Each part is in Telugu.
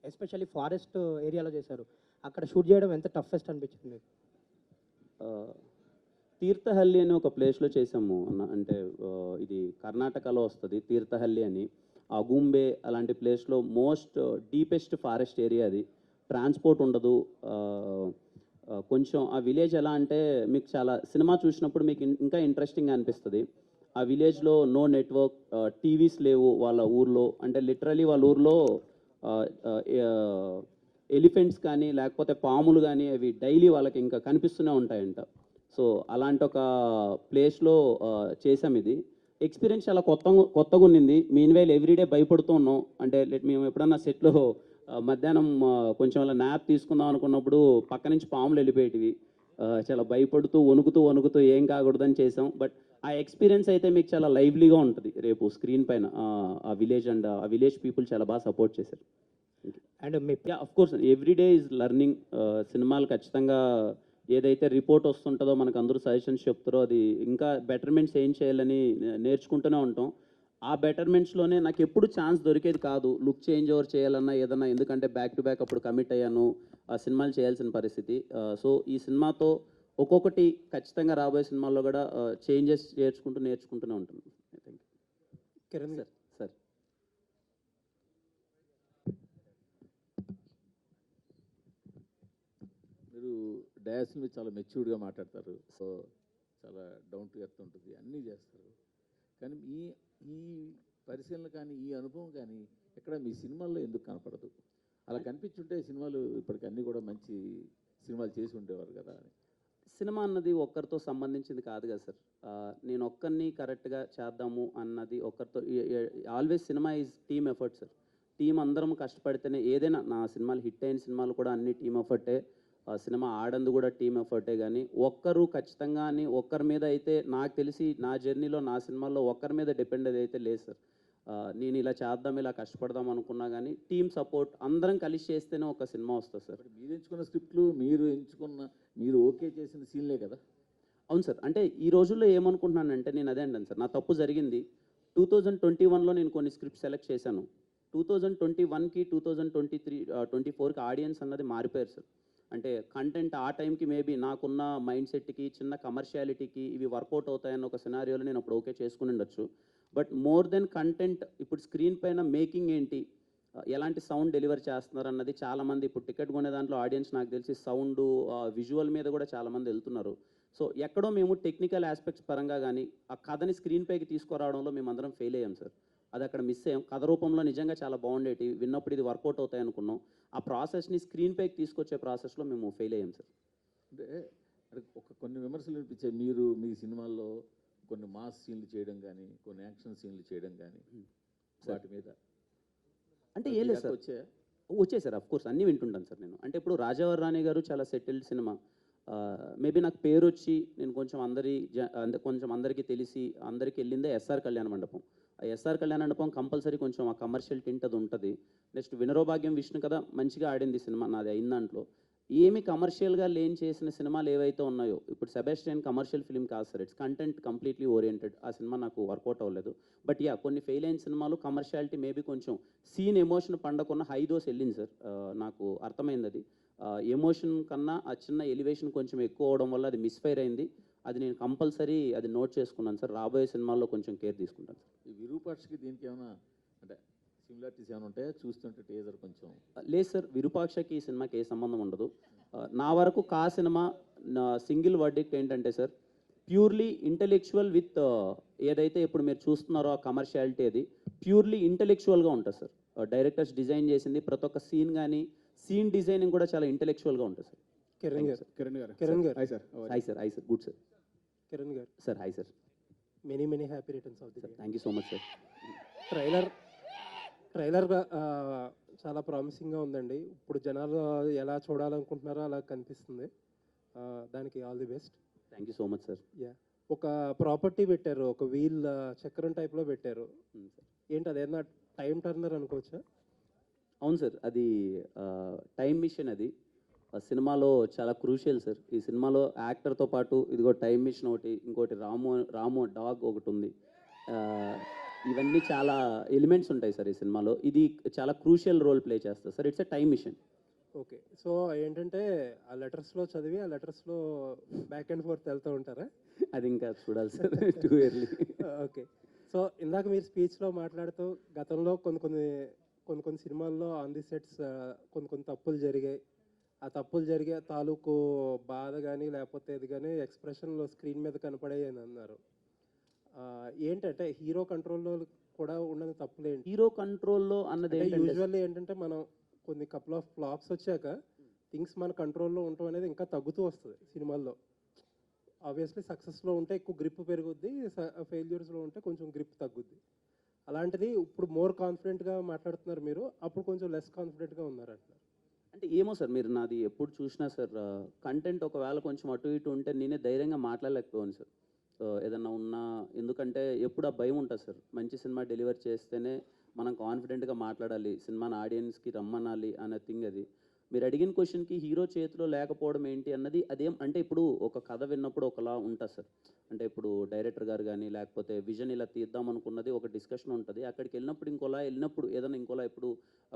ఎస్పెషల్లీ ఫారెస్ట్ ఏరియాలో చేశారు. అక్కడ షూట్ చేయడం ఎంత టఫెస్ట్ అనిపించింది మీకు? తీర్థహల్లి అని ఒక ప్లేస్లో చేసాము అన్న. అంటే ఇది కర్ణాటకలో వస్తుంది తీర్థహల్లి అని. అగుంబే అలాంటి ప్లేస్లో మోస్ట్ డీపెస్ట్ ఫారెస్ట్ ఏరియా అది. ట్రాన్స్పోర్ట్ ఉండదు. కొంచెం ఆ విలేజ్ ఎలా అంటే మీకు చాలా సినిమా చూసినప్పుడు మీకు ఇంకా ఇంట్రెస్టింగ్గా అనిపిస్తుంది. ఆ విలేజ్లో నో నెట్వర్క్, టీవీస్ లేవు వాళ్ళ ఊర్లో. అంటే లిటరలీ వాళ్ళ ఊర్లో ఎలిఫెంట్స్ కానీ లేకపోతే పాములు కానీ అవి డైలీ వాళ్ళకి ఇంకా కనిపిస్తూనే ఉంటాయంట. సో అలాంటి ఒక ప్లేస్లో చేసాం ఇది. ఎక్స్పీరియన్స్ చాలా కొత్తగా ఉన్నింది. మీన్వైల్ ఎవ్రీడే భయపడుతూ ఉన్నాం. అంటే మేము ఎప్పుడన్నా సెట్లో మధ్యాహ్నం కొంచెం అలా న్యాప్ తీసుకుందాం అనుకున్నప్పుడు పక్క నుంచి పాములు వెళ్ళిపోయేటివి. చాలా భయపడుతూ వణుకుతూ ఏం కాకూడదని చేసాం. బట్ ఆ ఎక్స్పీరియన్స్ అయితే మీకు చాలా లైవ్లీగా ఉంటుంది రేపు స్క్రీన్ పైన. ఆ విలేజ్ అండ్ ఆ విలేజ్ పీపుల్ చాలా బాగా సపోర్ట్ చేశారు. And me of course everyday is learning. సినిమాలు ఖచ్చితంగా ఏదైతే రిపోర్ట్ వస్తుంటుందో మనకు అందరూ సజెషన్స్ చెప్తారో అది ఇంకా బెటర్మెంట్స్ ఏం చేయాలని నేర్చుకుంటూనే ఉంటాం. ఆ బెటర్మెంట్స్లోనే నాకు ఎప్పుడు ఛాన్స్ దొరికేది కాదు లుక్ చేంజ్ ఓవర్ చేయాలన్నా ఏదన్నా. ఎందుకంటే బ్యాక్ టు బ్యాక్ అప్పుడు కమిట్ అయ్యాను, ఆ సినిమాలు చేయాల్సిన పరిస్థితి. సో ఈ సినిమాతో ఒక్కొక్కటి ఖచ్చితంగా రాబోయే సినిమాల్లో కూడా చేంజెస్ నేర్చుకుంటూనే ఉంటాను. Thank you. Kiran sir sir మీరు డయాస్ మీద చాలా మెచ్యూర్డ్గా మాట్లాడతారు. సో చాలా డౌన్ టు ఎర్త్ ఉంటుంది, అన్నీ చేస్తారు. కానీ ఈ ఈ పరిశీలన కానీ ఈ అనుభవం కానీ ఎక్కడ మీ సినిమాల్లో ఎందుకు కనపడదు? అలా కనిపించుంటే సినిమాలు ఇప్పటికి అన్నీ కూడా మంచి సినిమాలు చేసి ఉండేవారు కదా. సినిమా అన్నది ఒక్కరితో సంబంధించింది కాదు కదా సార్. నేను ఒక్కరిని కరెక్ట్గా చేద్దాము అన్నది ఒక్కరితో. Always cinema is team effort sir. Team అందరం కష్టపడితేనే ఏదైనా. నా సినిమాలు హిట్ అయిన సినిమాలు కూడా అన్ని టీమ్ ఎఫర్టే. సినిమా ఆడందు కూడా టీమ్ ఎఫర్టే. కానీ ఒక్కరు ఖచ్చితంగా అని ఒక్కరి మీద అయితే నాకు తెలిసి నా జర్నీలో నా సినిమాల్లో ఒక్కరి మీద డిపెండ్ అయితే లేదు సార్. నేను ఇలా చేద్దాం ఇలా కష్టపడదాం అనుకున్నా కానీ టీమ్ సపోర్ట్ అందరం కలిసి చేస్తేనే ఒక సినిమా వస్తుంది సార్. మీరు ఎంచుకున్న స్క్రిప్ట్లు మీరు ఓకే చేసిన సీన్లే కదా. అవును సార్. అంటే ఈ రోజుల్లో ఏమనుకుంటున్నానంటే నేను అదే అంటాను సార్, నా తప్పు జరిగింది. 2021లో నేను కొన్ని స్క్రిప్ట్ సెలెక్ట్ చేశాను. 2021కి 2024కి ఆడియన్స్ అన్నది మారిపోయారు సార్. అంటే కంటెంట్ ఆ టైంకి మేబీ నాకున్న మైండ్ సెట్కి చిన్న కమర్షియాలిటీకి ఇవి వర్కౌట్ అవుతాయన్న ఒక సినారియోలో నేను అప్పుడు ఓకే చేసుకుని ఉండొచ్చు. బట్ మోర్ దెన్ కంటెంట్ ఇప్పుడు స్క్రీన్ పైన మేకింగ్ ఏంటి, ఎలాంటి సౌండ్ డెలివర్ చేస్తున్నారు అన్నది చాలామంది ఇప్పుడు టికెట్ కొనే దాంట్లో ఆడియన్స్ నాకు తెలిసి సౌండ్ విజువల్ మీద కూడా చాలామంది వెళ్తున్నారు. సో ఎక్కడో మేము టెక్నికల్ ఆస్పెక్ట్స్ పరంగా కానీ ఆ కథని స్క్రీన్ పైకి తీసుకురావడంలో మేము అందరం ఫెయిల్ అయ్యాం సార్. అది అక్కడ మిస్ అయ్యాం. కథ రూపంలో నిజంగా చాలా బాగుండేటి, విన్నప్పుడు ఇది వర్కౌట్ అవుతాయి అనుకున్నాం. ఆ ప్రాసెస్ని స్క్రీన్ పైకి తీసుకొచ్చే ప్రాసెస్లో మేము ఫెయిల్ అయ్యాం సార్. అంటే కొన్ని విమర్శలు వినిపించాయి. మీ సినిమాల్లో కొన్ని మాస్ సీన్లు చేయడం కానీ, కొన్ని యాక్షన్ సీన్లు చేయడం కానీ, వాటి మీద అంటే ఏం లేదు సార్. వచ్చాయి సార్. అఫ్ కోర్స్ అన్నీ వింటుంటాను సార్ నేను. అంటే ఇప్పుడు రాజావారి రాణి గారు చాలా సెటిల్డ్ సినిమా. మేబీ నాకు పేరు వచ్చి నేను కొంచెం అందరికీ తెలిసి అందరికీ వెళ్ళిందే ఎస్ఆర్ కళ్యాణ మండపం. ఆ ఎస్ఆర్ కళ్యాణ మండపం కంపల్సరీ కొంచెం ఆ కమర్షియల్ టింట్ అది ఉంటుంది. నెక్స్ట్ వినరోభాగ్యం విష్ణు కదా మంచిగా ఆడింది సినిమా నాది అయిన దాంట్లో. ఏమి కమర్షియల్గా లేని చేసిన సినిమాలు ఏవైతే ఉన్నాయో, ఇప్పుడు సెబాస్టియన్ కమర్షియల్ ఫిల్మ్ కాదు sir. It's content completely oriented. ఆ సినిమా నాకు వర్కౌట్ అవ్వలేదు. బట్ కొన్ని ఫెయిల్ అయిన సినిమాలు కమర్షియాలిటీ మేబీ కొంచెం సీన్ ఎమోషన్ పండకున్న హై డోస్ వెళ్ళింది సార్. నాకు అర్థమైంది అది. ఎమోషన్ కన్నా ఆ చిన్న ఎలివేషన్ కొంచెం ఎక్కువ అవడం వల్ల అది మిస్ఫైర్ అయింది. అది నేను కంపల్సరీ అది నోట్ చేసుకున్నాను సార్. రాబోయే సినిమాల్లో కొంచెం కేర్ తీసుకుంటాను సార్. ఈ విరూపాక్షకి దీనికి ఏమైనా అంటే సిమిలారిటీస్ ఏమైనా ఉంటాయా? చూస్తుంటే టేజర్ కొంచెం లేదు సార్. విరూపాక్షకి ఈ సినిమాకి ఏ సంబంధం ఉండదు. నా వరకు కా సినిమా నా సింగిల్ వర్డిక్ట్ ఏంటంటే సార్, ప్యూర్లీ ఇంటెలెక్చువల్ విత్ ఏదైతే ఇప్పుడు మీరు చూస్తున్నారో ఆ కమర్షియాలిటీ అది ప్యూర్లీ ఇంటెలెక్చువల్గా ఉంటుంది సార్. డైరెక్టర్స్ డిజైన్ చేసింది ప్రతి ఒక్క సీన్ కానీ సీన్ డిజైనింగ్ కూడా చాలా ఇంటెలెక్చువల్గా ఉంటుంది సార్. కిరణ్ గారు hi sir. Good sir. Kiran గారు sir hi sir. Many happy returns of the day. Thank you so much sir. Trailer చాలా ప్రామిసింగ్గా ఉందండి. ఇప్పుడు జనాలు ఎలా చూడాలనుకుంటున్నారో అలా కనిపిస్తుంది. దానికి all the best. Thank you so much sir. ఒక ప్రాపర్టీ పెట్టారు, ఒక వీల్ చక్రం టైప్లో పెట్టారు. ఏంటి అదేనా టైం టర్నర్ అనుకోవచ్చా? అవును సార్. అది టైం మిషన్. అది సినిమాలో చాలా క్రూషియల్ సార్. ఈ సినిమాలో యాక్టర్తో పాటు ఇదిగో టైం మిషన్ ఒకటి, ఇంకోటి రాము డాగ్ ఒకటి ఉంది. ఇవన్నీ చాలా ఎలిమెంట్స్ ఉంటాయి సార్ ఈ సినిమాలో. ఇది చాలా క్రూషియల్ రోల్ ప్లే చేస్తుంది sir. It's a time mission. Okay. So ఏంటంటే ఆ లెటర్స్లో చదివి ఆ లెటర్స్లో బ్యాక్ అండ్ ఫోర్త్ వెళ్తూ ఉంటారా? అది ఇంకా చూడాలి sir. Too early. Okay. So ఇందాక మీరు స్పీచ్లో మాట్లాడుతూ గతంలో కొన్ని సినిమాల్లో ఆన్ ది సెట్స్ కొన్ని తప్పులు జరిగాయి. ఆ తప్పులు జరిగే తాలూకు బాధ కానీ లేకపోతే ఇది కానీ ఎక్స్ప్రెషన్లో స్క్రీన్ మీద కనపడాయి అని అన్నారు. ఏంటంటే హీరో కంట్రోల్లో కూడా ఉన్న తప్పులు ఏంటి? హీరో కంట్రోల్లో అన్నది ఏంటంటే యూజువల్లీ ఏంటంటే మనం కొన్ని కపుల్ ఆఫ్ ఫ్లాప్స్ వచ్చాక థింగ్స్ మన కంట్రోల్లో ఉండటం అనేది ఇంకా తగ్గుతూ వస్తుంది సినిమాల్లో. ఆబ్వియస్లీ సక్సెస్లో ఉంటే ఎక్కువ గ్రిప్ పెరుగుద్ది, ఫెయిల్యూర్స్లో ఉంటే కొంచెం గ్రిప్ తగ్గుద్ది. అలాంటిది ఇప్పుడు మోర్ కాన్ఫిడెంట్గా మాట్లాడుతున్నారు మీరు, అప్పుడు కొంచెం లెస్ కాన్ఫిడెంట్గా ఉన్నారు అంటున్నారు. అంటే ఏమో సార్, మీరు నాది ఎప్పుడు చూసినా సార్ కంటెంట్ ఒకవేళ కొంచెం అటు ఇటు ఉంటే నేనే ధైర్యంగా మాట్లాడలేకపోయాను సార్. ఏదన్నా ఉన్నా, ఎందుకంటే ఎప్పుడు ఆ భయం ఉంటుంది సార్. మంచి సినిమా డెలివర్ చేస్తేనే మనం కాన్ఫిడెంట్గా మాట్లాడాలి, సినిమాని ఆడియన్స్కి రమ్మనాలి అనే థింగ్ అది. మీరు అడిగిన క్వశ్చన్కి హీరో చేతిలో లేకపోవడం ఏంటి అన్నది అదేం అంటే, ఇప్పుడు ఒక కథ విన్నప్పుడు ఒకలా ఉంటుంది సార్. అంటే ఇప్పుడు డైరెక్టర్ గారు కానీ లేకపోతే విజన్ ఇలా తీద్దాం అనుకున్నది ఒక డిస్కషన్ ఉంటుంది. అక్కడికి వెళ్ళినప్పుడు ఇంకోలా, వెళ్ళినప్పుడు ఏదైనా ఇంకోలా. ఇప్పుడు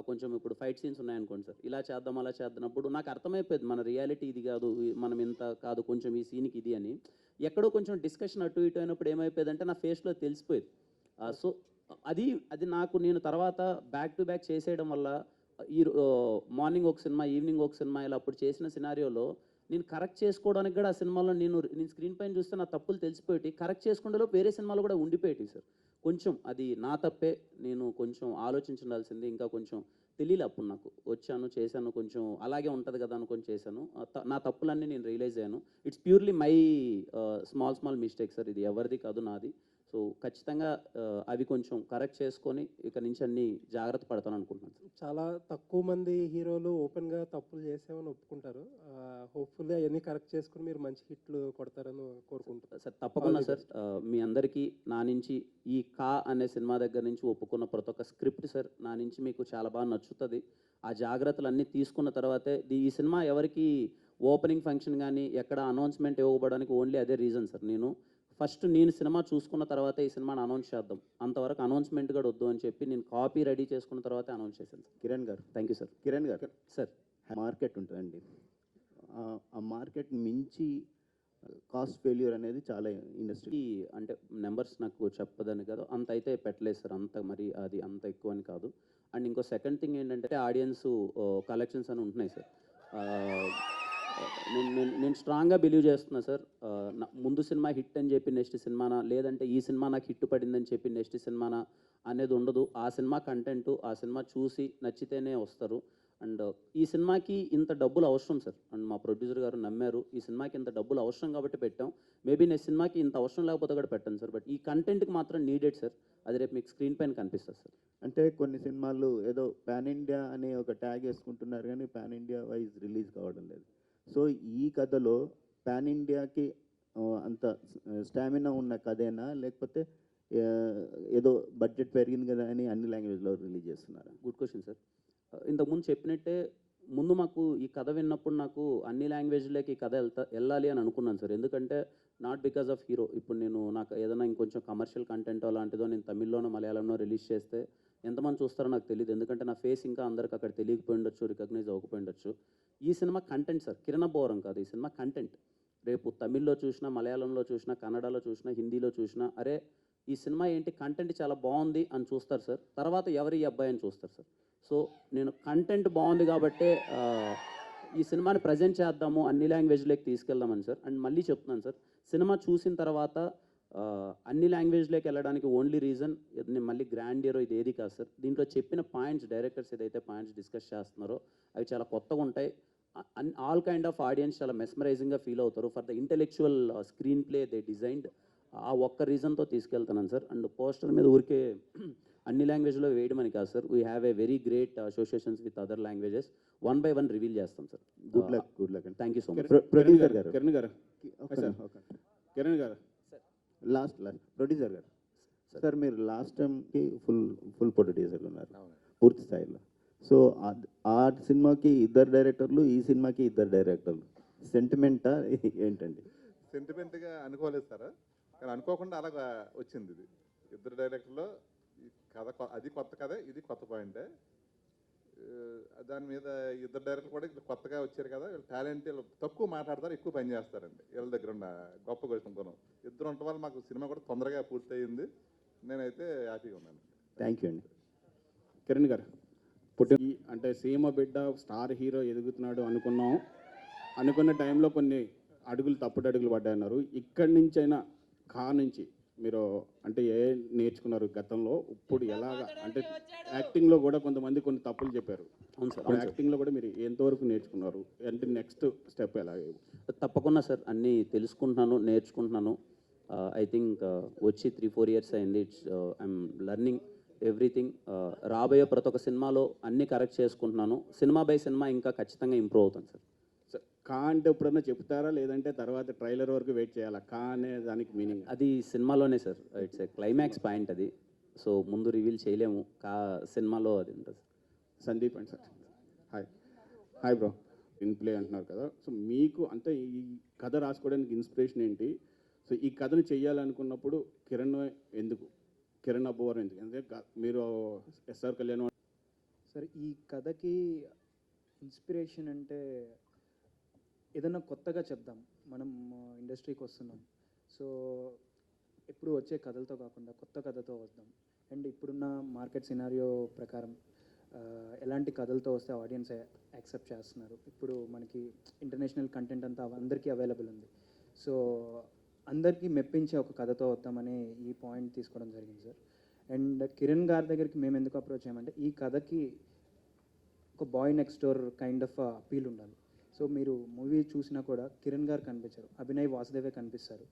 కొంచెం ఇప్పుడు ఫైట్ సీన్స్ ఉన్నాయనుకోండి సార్, ఇలా చేద్దాం అలా చేద్దామప్పుడు నాకు అర్థమైపోయింది మన రియాలిటీ ఇది కాదు, మనం ఇంత కాదు, కొంచెం ఈ సీన్కి ఇది అని. ఎక్కడో కొంచెం డిస్కషన్ అటు ఇటు అయినప్పుడు ఏమైపోయిందంటే నా ఫేస్లో తెలిసిపోయేది. సో అది నేను తర్వాత బ్యాక్ టు బ్యాక్ చేసేయడం వల్ల ఈ మార్నింగ్ ఒక సినిమా, ఈవినింగ్ ఒక సినిమా, ఇలా అప్పుడు చేసిన సినారియోలో నేను కరెక్ట్ చేసుకోవడానికి కూడా ఆ సినిమాలో నేను స్క్రీన్ పైన చూస్తే నా తప్పులు తెలిసిపోయి కరెక్ట్ చేసుకుంటేలో వేరే సినిమాలు కూడా ఉండిపోయాయి సార్. కొంచెం అది నా తప్పే, నేను కొంచెం ఆలోచించాల్సింది, ఇంకా కొంచెం తెలియలే అప్పుడు నాకు. వచ్చాను, చేశాను, కొంచెం అలాగే ఉంటుంది కదా అనుకొని చేశాను. నా తప్పులన్నీ నేను రియలైజ్ అయ్యాను. It's purely my small mistake sir. ఇది ఎవరిది కాదు, నాది. సో ఖచ్చితంగా అవి కొంచెం కరెక్ట్ చేసుకొని ఇక నుంచి అన్ని జాగ్రత్త పడతాను అనుకుంటున్నాను. చాలా తక్కువ మంది హీరోలు ఓపెన్గా తప్పులు చేసామని ఒప్పుకుంటారు. హోప్ఫుల్లీ అవన్నీ కరెక్ట్ చేసుకుని మీరు మంచి హిట్లు కొడతారని కోరుకుంటున్నాను సార్. తప్పకుండా సార్. మీ అందరికీ నా నుంచి ఈ కా అనే సినిమా దగ్గర నుంచి ఒప్పుకున్న ప్రతి ఒక్క స్క్రిప్ట్ సార్ నా నుంచి మీకు చాలా బాగా నచ్చుతుంది. ఆ జాగ్రత్తలు అన్నీ తీసుకున్న తర్వాతే ఈ సినిమా ఎవరికి ఓపెనింగ్ ఫంక్షన్ కానీ ఎక్కడ అనౌన్స్మెంట్ ఇవ్వబడానికి ఓన్లీ అదే రీజన్ సార్. నేను సినిమా చూసుకున్న తర్వాత ఈ సినిమాని అనౌన్స్ చేద్దాం, అంతవరకు అనౌన్స్మెంట్ కూడా వద్దు అని చెప్పి నేను కాపీ రెడీ చేసుకున్న తర్వాత అనౌన్స్ చేశాను sir. Kiran garu, thank you sir. Kiran గారు సార్, మార్కెట్ ఉంటుందండి. ఆ మార్కెట్ మించి కాస్ట్ ఫెయిల్యూర్ అనేది చాలా ఇండస్ట్రీ. అంటే నెంబర్స్ నాకు చెప్పదని కదా, అంత అయితే పెట్టలేదు సార్. అంత మరి అది అంత ఎక్కువ అని కాదు. అండ్ ఇంకో సెకండ్ థింగ్ ఏంటంటే ఆడియన్స్ కలెక్షన్స్ అని ఉంటున్నాయి సార్. నేను స్ట్రాంగ్గా బిలీవ్ చేస్తున్నా సార్. ముందు సినిమా హిట్ అని చెప్పి నెక్స్ట్ సినిమానా, లేదంటే ఈ సినిమా నాకు హిట్ పడిందని చెప్పి నెక్స్ట్ సినిమానా అనేది ఉండదు. ఆ సినిమా కంటెంట్, ఆ సినిమా చూసి నచ్చితేనే వస్తారు. అండ్ ఈ సినిమాకి ఇంత డబ్బులు అవసరం సార్. అండ్ మా ప్రొడ్యూసర్ గారు నమ్మారు, ఈ సినిమాకి ఇంత డబ్బులు అవసరం కాబట్టి పెట్టాం. మేబీ నెక్స్ట్ సినిమాకి ఇంత అవసరం లేకపోతే కూడా పెట్టాను సార్. బట్ ఈ కంటెంట్కి మాత్రం నీడెడ్ సార్. అది రేపు మీకు స్క్రీన్ పైన కనిపిస్తుంది సార్. అంటే కొన్ని సినిమాలు ఏదో పాన్ ఇండియా అనే ఒక ట్యాగ్ వేసుకుంటున్నారు కానీ పాన్ ఇండియా వైజ్ రిలీజ్ కావడం లేదు. సో ఈ కథలో పాన్ ఇండియాకి అంత స్టామినా ఉన్న కథేనా, లేకపోతే ఏదో బడ్జెట్ పెరిగింది కదా అని అన్ని లాంగ్వేజ్లో రిలీజ్ చేస్తున్నారా? Good question sir. ఇంతకుముందు చెప్పినట్టే ముందు మాకు ఈ కథ విన్నప్పుడు నాకు అన్ని లాంగ్వేజ్లోకి ఈ కథ వెళ్ళాలి అని అనుకున్నాను సార్. ఎందుకంటే నాట్ బికాజ్ ఆఫ్ హీరో. ఇప్పుడు నాకు ఏదైనా ఇంకొంచెం కమర్షియల్ కంటెంట్ అలాంటిదో నేను తమిళ్లోనో మలయాళంలో రిలీజ్ చేస్తే ఎంతమంది చూస్తారో నాకు తెలియదు. ఎందుకంటే నా ఫేస్ ఇంకా అందరికి అక్కడ తెలియకపోయి ఉండొచ్చు, రికగ్నైజ్ అవ్వకపోయి ఉండొచ్చు. ఈ సినిమా కంటెంట్ సార్, కిరణ బోరం కాదు. ఈ సినిమా కంటెంట్ రేపు తమిళ్లో చూసినా, మలయాళంలో చూసినా, కన్నడలో చూసినా, హిందీలో చూసినా, అరే ఈ సినిమా ఏంటి కంటెంట్ చాలా బాగుంది అని చూస్తారు సార్. తర్వాత ఎవరు ఈ అబ్బాయి అని చూస్తారు సార్. సో నేను కంటెంట్ బాగుంది కాబట్టే ఈ సినిమాని ప్రజెంట్ చేద్దాము, అన్ని లాంగ్వేజ్లోకి తీసుకెళ్దామని సార్. అండ్ మళ్ళీ చెప్తున్నాను సార్, సినిమా చూసిన తర్వాత అన్ని లాంగ్వేజ్లోకి వెళ్ళడానికి ఓన్లీ రీజన్ నేను మళ్ళీ గ్రాండియరో ఇది ఏది కాదు సార్. దీంట్లో చెప్పిన పాయింట్స్, డైరెక్టర్స్ ఏదైతే పాయింట్స్ డిస్కస్ చేస్తున్నారో అవి చాలా కొత్తగా ఉంటాయి. ఆల్ కైండ్ ఆఫ్ ఆడియన్స్ చాలా మెస్మరైజింగ్గా ఫీల్ అవుతారు. For the intellectual screen play they designed, ఆ ఒక్క రీజన్తో తీసుకెళ్తున్నాను సార్. అండ్ పోస్టర్ మీద ఊరికే అన్ని లాంగ్వేజ్లో వేయడమని కాదు sir. We have a very great associations with other languages. 1 by 1 reveal చేస్తాం సార్. గుడ్ లక్ అండి. Thank you so much. Producer గారు, కిరణ్ గారు, కిరణ్ గారు, లాస్ట్ ప్రొడ్యూసర్ గారు సార్, మీరు లాస్ట్ టైంకి ఫుల్ ప్రొడ్యూసర్ ఉన్నారు పూర్తి స్థాయిలో. సో ఆ సినిమాకి 2 డైరెక్టర్లు, ఈ సినిమాకి 2 డైరెక్టర్లు. సెంటిమెంటా ఏంటండి? సెంటిమెంట్గా అనుకోలేదు సార్, కానీ అనుకోకుండా అలాగా వచ్చింది. ఇది 2 డైరెక్టర్లో ఈ కథ అది కొత్త కథే, ఇది కొత్త పాయింటే. దాని మీద ఇద్దరు డైరెక్టర్లు కూడా ఇప్పుడు కొత్తగా వచ్చారు కదా, వీళ్ళు టాలెంట్, వీళ్ళు తక్కువ మాట్లాడతారు, ఎక్కువ పని చేస్తారండి. వీళ్ళ దగ్గర ఉన్న గొప్ప గుణం ఇద్దరు ఉండటం వల్ల మాకు సినిమా కూడా తొందరగా పూర్తయింది. నేనైతే హ్యాపీగా ఉన్నాను. థ్యాంక్ యూ అండి. కిరణ్ గారు అంటే సీమ బిడ్డ స్టార్ హీరో ఎదుగుతున్నాడు అనుకున్నాం. అనుకున్న టైంలో కొన్ని తప్పుడు అడుగులు పడ్డాయన్నారు. ఇక్కడి నుంచైనా నుంచి మీరు అంటే నేర్చుకున్నారు గతంలో, ఇప్పుడు ఎలాగా అంటే యాక్టింగ్లో కూడా కొంతమంది కొన్ని తప్పులు చెప్పారు. అవును సార్. యాక్టింగ్లో కూడా మీరు ఎంతవరకు నేర్చుకున్నారు, అంటే నెక్స్ట్ స్టెప్ ఎలాగే? తప్పకుండా సార్, అన్నీ తెలుసుకుంటున్నాను, నేర్చుకుంటున్నాను. ఐ థింక్ వచ్చి 3-4 ఇయర్స్ అయింది. I'm learning everything. రాబోయే ప్రతి ఒక్క సినిమాలో అన్నీ కరెక్ట్ చేసుకుంటున్నాను. సినిమా బై సినిమా ఇంకా ఖచ్చితంగా ఇంప్రూవ్ అవుతాను సార్. అంటే ఎప్పుడన్నా చెప్తారా, లేదంటే తర్వాత ట్రైలర్ వరకు వెయిట్ చేయాలా? అనే దానికి మీనింగ్ అది సినిమాలోనే sir, it's a climax point అది. సో ముందు రివీల్ చేయలేము, సినిమాలో అది ఉంటుంది. Sandeep and sir, hi bro. In play అంటున్నారు కదా, సో మీకు అంటే ఈ కథ రాసుకోవడానికి ఇన్స్పిరేషన్ ఏంటి? సో ఈ కథను చెయ్యాలనుకున్నప్పుడు కిరణ్ అబ్బోవరం ఎందుకు? అంటే మీరు ఎస్ఆర్ కళ్యాణ్ సార్, ఈ కథకి ఇన్స్పిరేషన్ అంటే ఏదన్నా కొత్తగా చెప్దాం, మనం ఇండస్ట్రీకి వస్తున్నాం, సో ఎప్పుడు వచ్చే కథలతో కాకుండా కొత్త కథతో వద్దాం. అండ్ ఇప్పుడున్న మార్కెట్ సినారియో ప్రకారం ఎలాంటి కథలతో వస్తే ఆడియన్స్ యాక్సెప్ట్ చేస్తున్నారు. ఇప్పుడు మనకి ఇంటర్నేషనల్ కంటెంట్ అంతా అందరికీ అవైలబుల్ ఉంది. సో అందరికీ మెప్పించే ఒక కథతో వద్దామని ఈ పాయింట్ తీసుకోవడం జరిగింది సార్. అండ్ కిరణ్ గారి దగ్గరికి మేము ఎందుకు అప్రోచ్ అయ్యామంటే, ఈ కథకి ఒక boy next door kind of appeal ఉండాలి. సో మీరు మూవీ చూసినా కూడా కిరణ్ గారు కనిపించారు, అభినయ్ వాసుదేవే కనిపిస్తారు.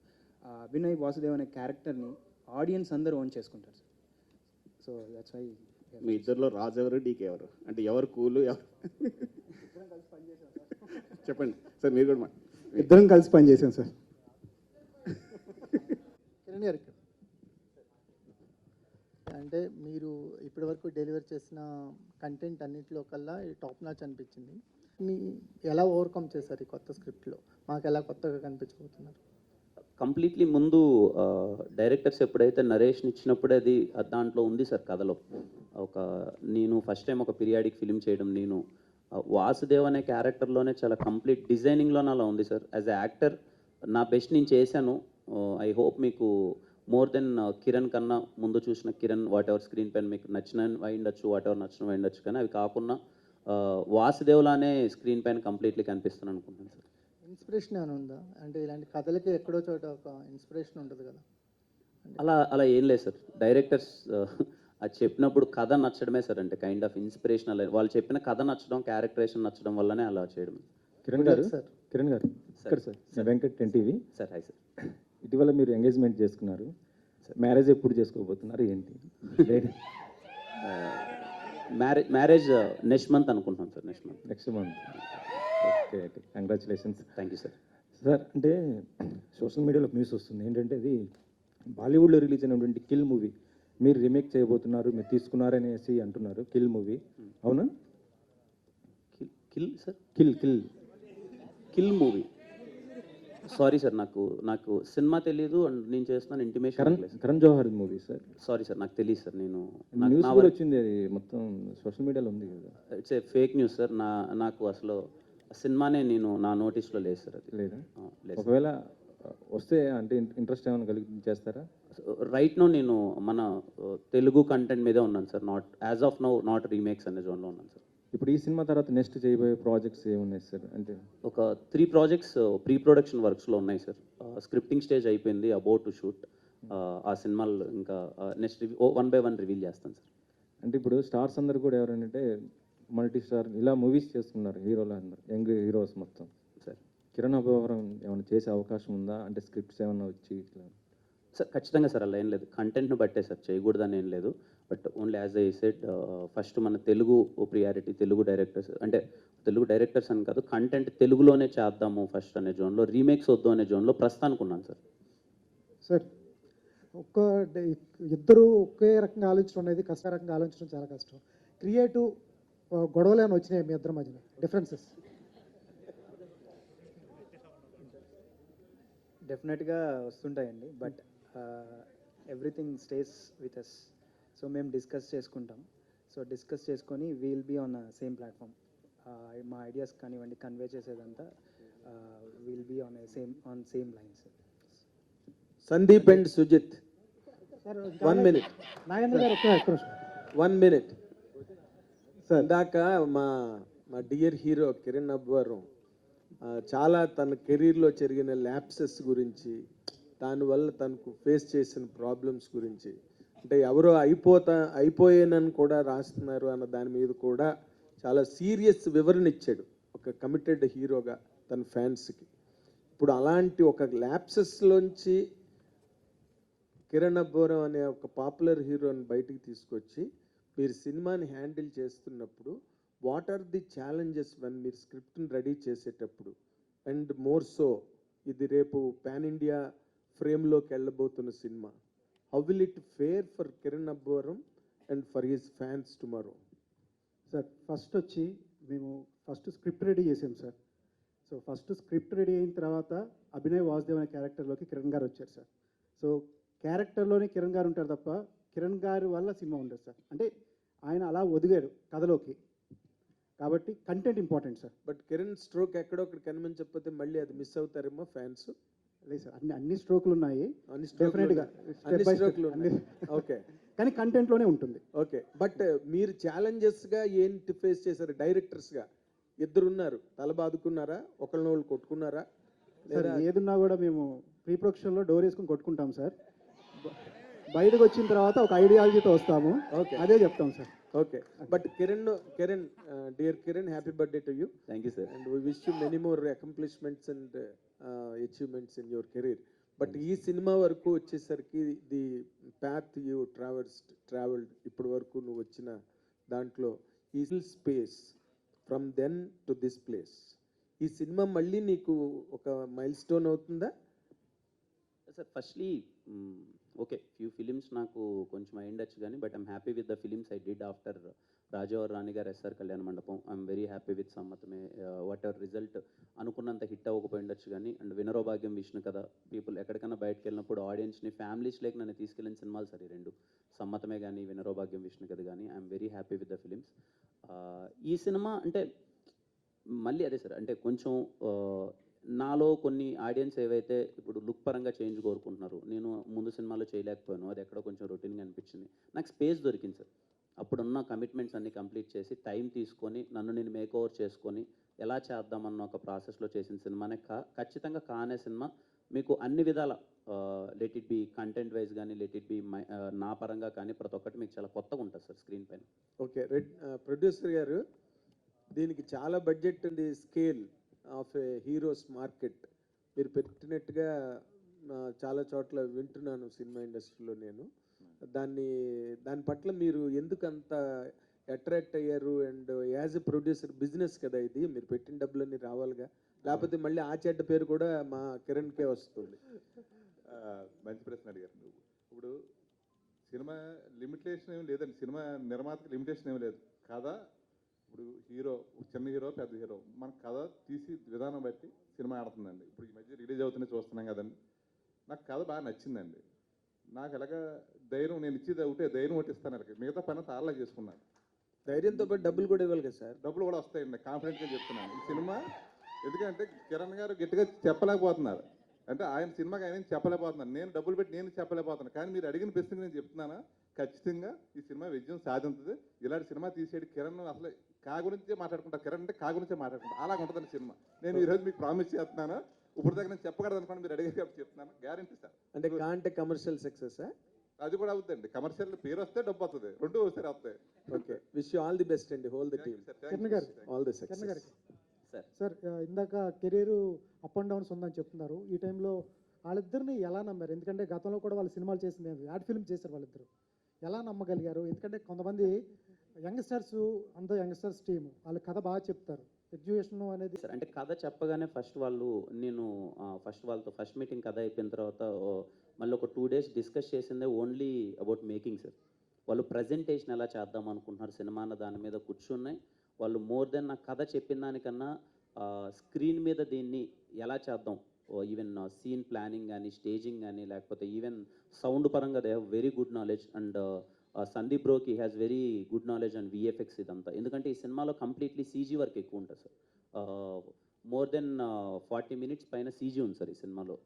ఆ అభినయ్ వాసుదేవ్ అనే క్యారెక్టర్ని ఆడియన్స్ అందరూ ఓన్ చేసుకుంటారు సార్. So that's why. మీ ఇద్దరిలో రాజు ఎవరు, డీకే ఎవరు? అంటే ఎవరు కూలు, ఎవరు? చెప్పండి సార్, మీరు కూడా ఇద్దరం కలిసి పనిచేసాం సార్. కిరణ్ గారు, అంటే మీరు ఇప్పటివరకు డెలివర్ చేసిన కంటెంట్ అన్నింటిలో కల్లా టాప్ నాచ్ అనిపించింది. మీ ఎలా ఓవర్కమ్ చేశారు ఈ కొత్త స్క్రిప్ట్లో? మాకు ఎలా కొత్తగా కనిపించబోతున్నారు? కంప్లీట్లీ ముందు డైరెక్టర్స్ ఎప్పుడైతే నరేషన్ ఇచ్చినప్పుడే అది దాంట్లో ఉంది సార్ కథలో. నేను ఫస్ట్ టైం ఒక పీరియాడిక్ ఫిలిం చేయడం, నేను వాసుదేవ్ అనే క్యారెక్టర్లోనే చాలా కంప్లీట్ డిజైనింగ్లోనే అలా ఉంది సార్. యాజ్ ఎ యాక్టర్ నా బెస్ట్ నేను చేశాను. ఐ హోప్ మీకు మోర్ దెన్ కిరణ్ కన్నా ముందు చూసిన కిరణ్ వాట్ ఎవర్ స్క్రీన్ పైన మీకు నచ్చిన అయిండొచ్చు, వాట్ ఎవర్ నచ్చిన అయిండొచ్చు, కానీ అవి కాకుండా వాసుదేవ్లానే స్క్రీన్ పైన కంప్లీట్లీ కనిపిస్తాను అనుకుంటున్నాను సార్. ఇన్స్పిరేషన్ ఏమైనా ఉందా? అంటే ఇలాంటి కథలకి ఎక్కడో చోట ఒక ఇన్స్పిరేషన్ ఉంటుంది కదా. అలా ఏం లేదు సార్. డైరెక్టర్స్ అది చెప్పినప్పుడు కథ నచ్చడమే సార్, అంటే కైండ్ ఆఫ్ ఇన్స్పిరేషనల్. వాళ్ళు చెప్పిన కథ నచ్చడం, క్యారెక్టరేషన్ నచ్చడం వల్లనే అలా చేయడం. కిరణ్ గారు సార్, కిరణ్ గారు ఇక్కడ సార్, నేను Venkat NTV. Sir hi sir. ఇటీవల మీరు ఎంగేజ్మెంట్ చేసుకున్నారు, మ్యారేజ్ ఎప్పుడు చేసుకోబోతున్నారు ఏంటి? మ్యారేజ్ నెక్స్ట్ మంత్ అనుకుంటున్నాం sir. Next month. Okay okay, congratulations. Thank you sir. Sir, అంటే సోషల్ మీడియాలో న్యూస్ వస్తుంది ఏంటంటే, అది బాలీవుడ్లో రిలీజ్ అయినటువంటి కిల్ మూవీ మీరు రీమేక్ చేయబోతున్నారు, మీరు తీసుకున్నారనేసి అంటున్నారు. కిల్ మూవీ అవునా? Kill sir, kill movie. Sorry sir, నాకు సినిమా తెలియదు అండ్ నేను చేస్తున్నాను intimation. Karan Johar movie sir. Sorry sir, నాకు తెలియదు సార్. న్యూస్ కూడా వచ్చింది, అది మొత్తం సోషల్ మీడియాలో ఉంది కదా. It's a fake news sir. నాకు అసలు సినిమానే నా నోటీస్లో లేదు సార్. అది లేదా? లేదు. ఒకవేళ వస్తే అంటే ఇంట్రెస్ట్ ఏమైనా చేస్తారా? రైట్ నో నేను మన తెలుగు కంటెంట్ మీదే ఉన్నాను sir. As of now not remakes అనే జోన్లో ఉన్నాను సార్. ఇప్పుడు ఈ సినిమా తర్వాత నెక్స్ట్ చేయబోయే ప్రాజెక్ట్స్ ఏమున్నాయి సార్? అంటే ఒక 3 ప్రాజెక్ట్స్ ప్రీ ప్రొడక్షన్ వర్క్స్లో ఉన్నాయి సార్. స్క్రిప్టింగ్ స్టేజ్ అయిపోయింది, అబౌట్ టు షూట్. ఆ సినిమాలు ఇంకా నెక్స్ట్ 1 by 1 రివీల్ చేస్తాను సార్. అంటే ఇప్పుడు స్టార్స్ అందరు కూడా ఎవరంటే మల్టీ స్టార్ ఇలా మూవీస్ చేస్తున్నారు, హీరోలు అందరు యంగ్ హీరోస్ మొత్తం సార్. కిరణ్ అబ్బోవరం ఏమైనా చేసే అవకాశం ఉందా? అంటే స్క్రిప్ట్స్ ఏమైనా వచ్చి ఇట్లా? సార్ ఖచ్చితంగా సార్, అలా ఏం లేదు. కంటెంట్ను బట్టే సార్, చేయకూడదని ఏం లేదు. But only as I said, first మన తెలుగు ప్రియారిటీ, తెలుగు డైరెక్టర్స్, అంటే తెలుగు డైరెక్టర్స్ అని కాదు, కంటెంట్ తెలుగులోనే చేద్దాము ఫస్ట్ అనే జోన్లో, రీమేక్స్ వద్దు అనే జోన్లో ప్రస్తుతానికి ఉన్నాను సార్. సార్, ఇద్దరు ఒకే రకంగా ఆలోచించడం అనేది రకంగా ఆలోచించడం చాలా కష్టం. క్రియేటివ్ గొడవలు ఏమైనా వచ్చినాయి మీ ఇద్దరి మధ్యలో, డిఫరెన్సెస్? డెఫినెట్గా వస్తుంటాయండి, but everything stays with us. So మేము డిస్కస్ చేసుకుంటాం. సో డిస్కస్ చేసుకొని we'll be on same platform. మా ఐడియాస్ కానివ్వండి కన్వే చేసేదంతా we'll be on same lines. Sandeep and Sujith, sir 1 minute. Nagendra garu ఒక్క నిమిషం. 1 minute. ఇందాక మా మా డియర్ హీరో కిరణ్ అబ్బవరం చాలా తన కెరీర్లో జరిగిన ల్యాప్సెస్ గురించి, దానివల్ల తనకు ఫేస్ చేసిన ప్రాబ్లమ్స్ గురించి, అంటే ఎవరో అయిపోయానని కూడా రాస్తున్నారు అన్న దాని మీద కూడా చాలా సీరియస్ వివరణ ఇచ్చాడు ఒక కమిటెడ్ హీరోగా తన ఫ్యాన్స్కి. ఇప్పుడు అలాంటి ఒక ల్యాప్సెస్లోంచి కిరణ్ అబ్బవరం అనే ఒక పాపులర్ హీరోని బయటికి తీసుకొచ్చి మీరు సినిమాని హ్యాండిల్ చేస్తున్నప్పుడు what are the challenges one మీరు స్క్రిప్ట్ని రెడీ చేసేటప్పుడు, అండ్ మోర్ సో ఇది రేపు పాన్ ఇండియా ఫ్రేమ్లోకి వెళ్ళబోతున్న సినిమా, how will it fare for Kiran Abbavaram and for his fans tomorrow? Sir first వచ్చి మేము ఫస్ట్ స్క్రిప్ట్ రెడీ చేసాం sir. So first script ready అయిన తర్వాత అభినయ్ వాసుదేవ్ అనే క్యారెక్టర్లోకి కిరణ్ గారు వచ్చారు సార్. సో క్యారెక్టర్లోనే కిరణ్ గారు ఉంటారు తప్ప కిరణ్ గారి వల్ల సినిమా ఉండదు సార్. అంటే ఆయన అలా ఒదిగాడు కథలోకి, కాబట్టి content important sir. But Kiran stroke ఎక్కడొక్కడ కనిపించకపోతే మళ్ళీ అది మిస్ అవుతారేమో ఫ్యాన్స్. లేదు సార్, అన్ని స్ట్రోకులు ఉన్నాయి అన్ని డెఫినెట్గా, ఓకే, కానీ కంటెంట్లోనే ఉంటుంది. ఓకే. బట్ మీరు ఛాలెంజెస్గా ఏంటి ఫేస్ చేశారు? డైరెక్టర్స్గా ఇద్దరు ఉన్నారు, తల బాదుకున్నారా? ఒకళ్ళని కొట్టుకున్నారా? సార్ ఏదున్నా కూడా మేము ప్రీ ప్రొడక్షన్లో డోర్ వేసుకుని కొట్టుకుంటాం సార్. బయటకు వచ్చిన తర్వాత ఒక ఐడియాలజీతో వస్తాము, అదే చెప్తాం sir. Okay. But Kiran, dear Kiran, happy birthday to you. Thank you sir. And we wish you many more accomplishments and achievements in your career. But ఈ సినిమా వరకు వచ్చేసరికి ది పాత్ యూ ట్రావెల్డ్ ఇప్పటి వరకు నువ్వు వచ్చిన దాంట్లో ఈ space from then to this place, ఈ సినిమా మళ్ళీ నీకు ఒక మైల్ స్టోన్ అవుతుందా? Sir firstly okay, few films నాకు కొంచెం అయ్యిండొచ్చు కానీ but I'm happy with the films I did after Raja Vaaru Rani Gaaru SR Kalyana Mandapam. I'm very happy with Sammathame. Whatever result అనుకున్నంత హిట్ అవ్వకపోయిండొచ్చు కానీ, అండ్ వినరోభాగ్యం, విష్ణు కథ, పీపుల్ ఎక్కడికైనా బయటకు వెళ్ళినప్పుడు ఆడియన్స్ని ఫ్యామిలీస్ లేక నన్ను తీసుకెళ్ళిన సినిమాలు సరే రెండు, సమ్మతమే కానీ వినరోభాగ్యం, విష్ణు కథ కానీ. I'm very happy with the films. ఈ సినిమా అంటే మళ్ళీ అదే సార్, అంటే కొంచెం నాలో కొన్ని ఆడియన్స్ ఏవైతే ఇప్పుడు లుక్ పరంగా చేంజ్ కోరుకుంటున్నారు, నేను ముందు సినిమాలో చేయలేకపోయాను, అది ఎక్కడో కొంచెం రొటీన్గా అనిపించింది. నాకు స్పేస్ దొరికింది సార్. అప్పుడున్న కమిట్మెంట్స్ అన్ని కంప్లీట్ చేసి టైం తీసుకొని నన్ను నేను మేక్ ఓవర్ చేసుకొని ఎలా చేద్దామన్న ఒక ప్రాసెస్లో చేసిన సినిమానే ఖచ్చితంగా కానే సినిమా. మీకు అన్ని విధాల let it be content wise కానీ, లెట్ ఇట్ బి నా పరంగా కానీ ప్రతి ఒక్కటి మీకు చాలా కొత్తగా ఉంటుంది సార్ స్క్రీన్ పైన. ఓకే. ప్రొడ్యూసర్ గారు, దీనికి చాలా బడ్జెట్ ఉంది, scale of A heroes market మీరు పెట్టినట్టుగా చాలా చోట్ల వింటున్నాను సినిమా ఇండస్ట్రీలో నేను. దాని పట్ల మీరు ఎందుకు అంత అట్రాక్ట్ అయ్యారు? And as a producer, business కదా ఇది, మీరు పెట్టిన డబ్బులన్నీ రావాలిగా, లేకపోతే మళ్ళీ ఆ చెడ్డ పేరు కూడా మా కిరణ్కే వస్తుంది. మంచి ప్రశ్న అడిగారు. ఇప్పుడు సినిమా లిమిటేషన్ ఏమి లేదండి, సినిమా నిర్మాతకి లిమిటేషన్ ఏమి లేదు. కథ ఇప్పుడు హీరో, చిన్న హీరో, పెద్ద హీరో, మన కథ తీసి విధానం బట్టి సినిమా ఆడుతుందండి. ఇప్పుడు ఈ మధ్య రిలీజ్ అవుతుంటే చూస్తున్నాం కదండి. నాకు కథ బాగా నచ్చిందండి. నాకు ఎలాగ ధైర్యం, నేను ఇచ్చేది ఒకటే ధైర్యం ఒకటి ఇస్తాను, మిగతా పని తాళ్ళ చేసుకున్నాను. ధైర్యంతో పాటు డబ్బులు కూడా ఇవ్వాలి కదా సార్? డబ్బులు కూడా వస్తాయండి, కాన్ఫిడెంట్గా చెప్తున్నాను. ఈ సినిమా ఎందుకంటే కిరణ్ గారు గట్టిగా చెప్పలేకపోతున్నారు, అంటే ఆయన సినిమాకి ఆయన చెప్పలేకపోతున్నాను, నేను డబ్బులు పెట్టి నేను చెప్పలేకపోతున్నాను. కానీ మీరు అడిగిన ప్రశ్నకి నేను చెప్తున్నాను, ఖచ్చితంగా ఈ సినిమా విజయం సాధించుతుంది. ఇలాంటి సినిమా తీసేది కిరణ్ అసలు కా గురించే మాట్లాడుకుంటా, కిరణ్ అంటే కా గురించే మాట్లాడుకుంటా, అలాగ ఉంటుందండి సినిమా. నేను ఈరోజు మీకు ప్రామిస్ చేస్తున్నాను, ఇప్పుడు దగ్గర నేను చెప్పగలదు అనుకోండి, మీరు అడిగే చెప్తున్నాను, గ్యారంటీ సార్. అంటే కా అంటే కమర్షియల్ సక్సెస్, అది కూడా అవుతుందండి. కమర్షియల్ పేరు వస్తే డబ్బు వస్తుంది, రెండు ఒకసారి వస్తాయి. Okay. Wish you all the best అండి, హోల్ ది టీమ్. కిరణ్ గారు, ఆల్ ది కిరణ్ సక్సెస్ గారికి సార్, ఇందాక కెరీర్ అప్ అండ్ డౌన్స్ ఉందని చెప్తున్నారు. ఈ టైంలో వాళ్ళిద్దరిని ఎలా నమ్మారు? ఎందుకంటే గతంలో కూడా వాళ్ళు సినిమాలు చేసింది, యాడ్ ఫిల్మ్ చేశారు వాళ్ళిద్దరు. ఎలా నమ్మగలిగారు? ఎందుకంటే కొంతమంది యంగ్స్టర్స్, అంత యంగ్స్టర్స్ టీమ్, వాళ్ళ కథ బాగా చెప్తారు, ఎడ్యుకేషన్ అనేది సార్. అంటే కథ చెప్పగానే ఫస్ట్ వాళ్ళతో ఫస్ట్ మీటింగ్ కథ అయిపోయిన తర్వాత మళ్ళీ ఒక 2 days డిస్కస్ చేసిందే ఓన్లీ అబౌట్ మేకింగ్ సార్. వాళ్ళు ప్రజెంటేషన్ ఎలా చేద్దాం అనుకుంటున్నారు సినిమా అన్న దాని మీద కూర్చున్నాయి వాళ్ళు. మోర్ దెన్ నా కథ చెప్పిన దానికన్నా స్క్రీన్ మీద దీన్ని ఎలా చేద్దాం, ఈవెన్ సీన్ ప్లానింగ్ కానీ, స్టేజింగ్ కానీ, లేకపోతే ఈవెన్ సౌండ్ పరంగా they have very good knowledge. And Sandeep బ్రోకి has very good knowledge and VFX ఇదంతా. ఎందుకంటే ఈ సినిమాలో కంప్లీట్లీ సీజీ వర్క్ ఎక్కువ ఉంటుంది సార్. మోర్ దెన్ 40 మినిట్స్ పైన సీజీ ఉంది సార్ ఈ సినిమాలో.